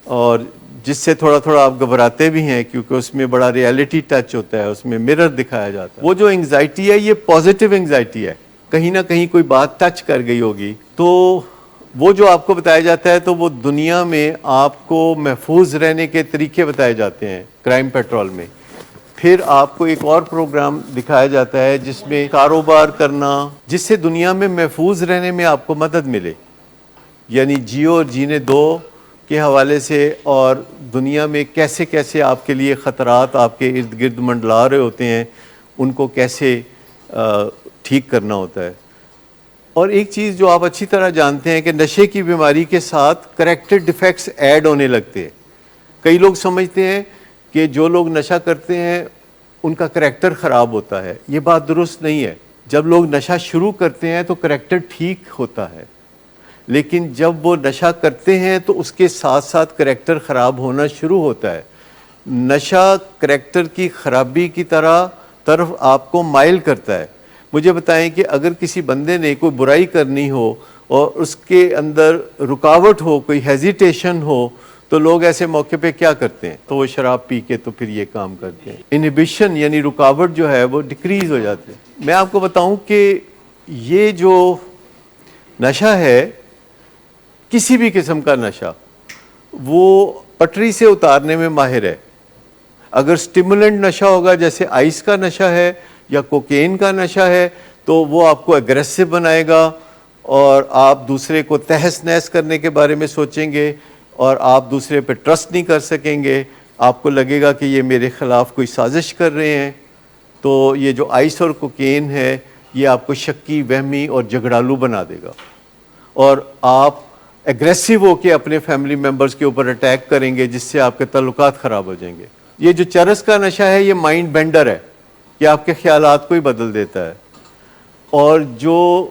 اور جس سے تھوڑا تھوڑا آپ گھبراتے بھی ہیں کیونکہ اس میں بڑا ریئلٹی ٹچ ہوتا ہے، اس میں مرر دکھایا جاتا ہے. وہ جو انگزائٹی ہے یہ پازیٹیو انگزائٹی ہے، کہیں نہ کہیں کوئی بات ٹچ کر گئی ہوگی. تو وہ جو آپ کو بتایا جاتا ہے تو وہ دنیا میں آپ کو محفوظ رہنے کے طریقے بتائے جاتے ہیں کرائم پیٹرول میں. پھر آپ کو ایک اور پروگرام دکھایا جاتا ہے جس میں کاروبار کرنا، جس سے دنیا میں محفوظ رہنے میں آپ کو مدد ملے، یعنی جیو اور جینے دو کے حوالے سے، اور دنیا میں کیسے کیسے آپ کے لیے خطرات آپ کے ارد گرد منڈلا رہے ہوتے ہیں، ان کو کیسے ٹھیک کرنا ہوتا ہے. اور ایک چیز جو آپ اچھی طرح جانتے ہیں کہ نشے کی بیماری کے ساتھ کریکٹر ڈیفیکٹس ایڈ ہونے لگتے ہیں. کئی لوگ سمجھتے ہیں کہ جو لوگ نشہ کرتے ہیں ان کا کریکٹر خراب ہوتا ہے. یہ بات درست نہیں ہے. جب لوگ نشہ شروع کرتے ہیں تو کریکٹر ٹھیک ہوتا ہے، لیکن جب وہ نشہ کرتے ہیں تو اس کے ساتھ ساتھ کریکٹر خراب ہونا شروع ہوتا ہے. نشہ کریکٹر کی خرابی کی طرف آپ کو مائل کرتا ہے. مجھے بتائیں کہ اگر کسی بندے نے کوئی برائی کرنی ہو اور اس کے اندر رکاوٹ ہو، کوئی ہیزیٹیشن ہو، تو لوگ ایسے موقع پہ کیا کرتے ہیں؟ تو وہ شراب پی کے تو پھر یہ کام کرتے ہیں. انہیبیشن یعنی رکاوٹ جو ہے وہ ڈیکریز ہو جاتے ہیں. میں آپ کو بتاؤں کہ یہ جو نشہ ہے، کسی بھی قسم کا نشہ، وہ پٹری سے اتارنے میں ماہر ہے. اگر سٹیمولنٹ نشہ ہوگا جیسے آئس کا نشہ ہے یا کوکین کا نشہ ہے تو وہ آپ کو اگریسو بنائے گا، اور آپ دوسرے کو تہس نہس کرنے کے بارے میں سوچیں گے، اور آپ دوسرے پہ ٹرسٹ نہیں کر سکیں گے. آپ کو لگے گا کہ یہ میرے خلاف کوئی سازش کر رہے ہیں. تو یہ جو آئس اور کوکین ہے یہ آپ کو شکی، وہمی اور جھگڑالو بنا دے گا، اور آپ ایگریسو ہو کے اپنے فیملی ممبرز کے اوپر اٹیک کریں گے، جس سے آپ کے تعلقات خراب ہو جائیں گے. یہ جو چرس کا نشہ ہے یہ مائنڈ بینڈر ہے، یہ آپ کے خیالات کو ہی بدل دیتا ہے. اور جو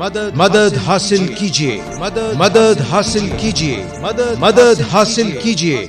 مدد حاصل کیجیے، مدد حاصل کیجیے، مدد حاصل کیجیے۔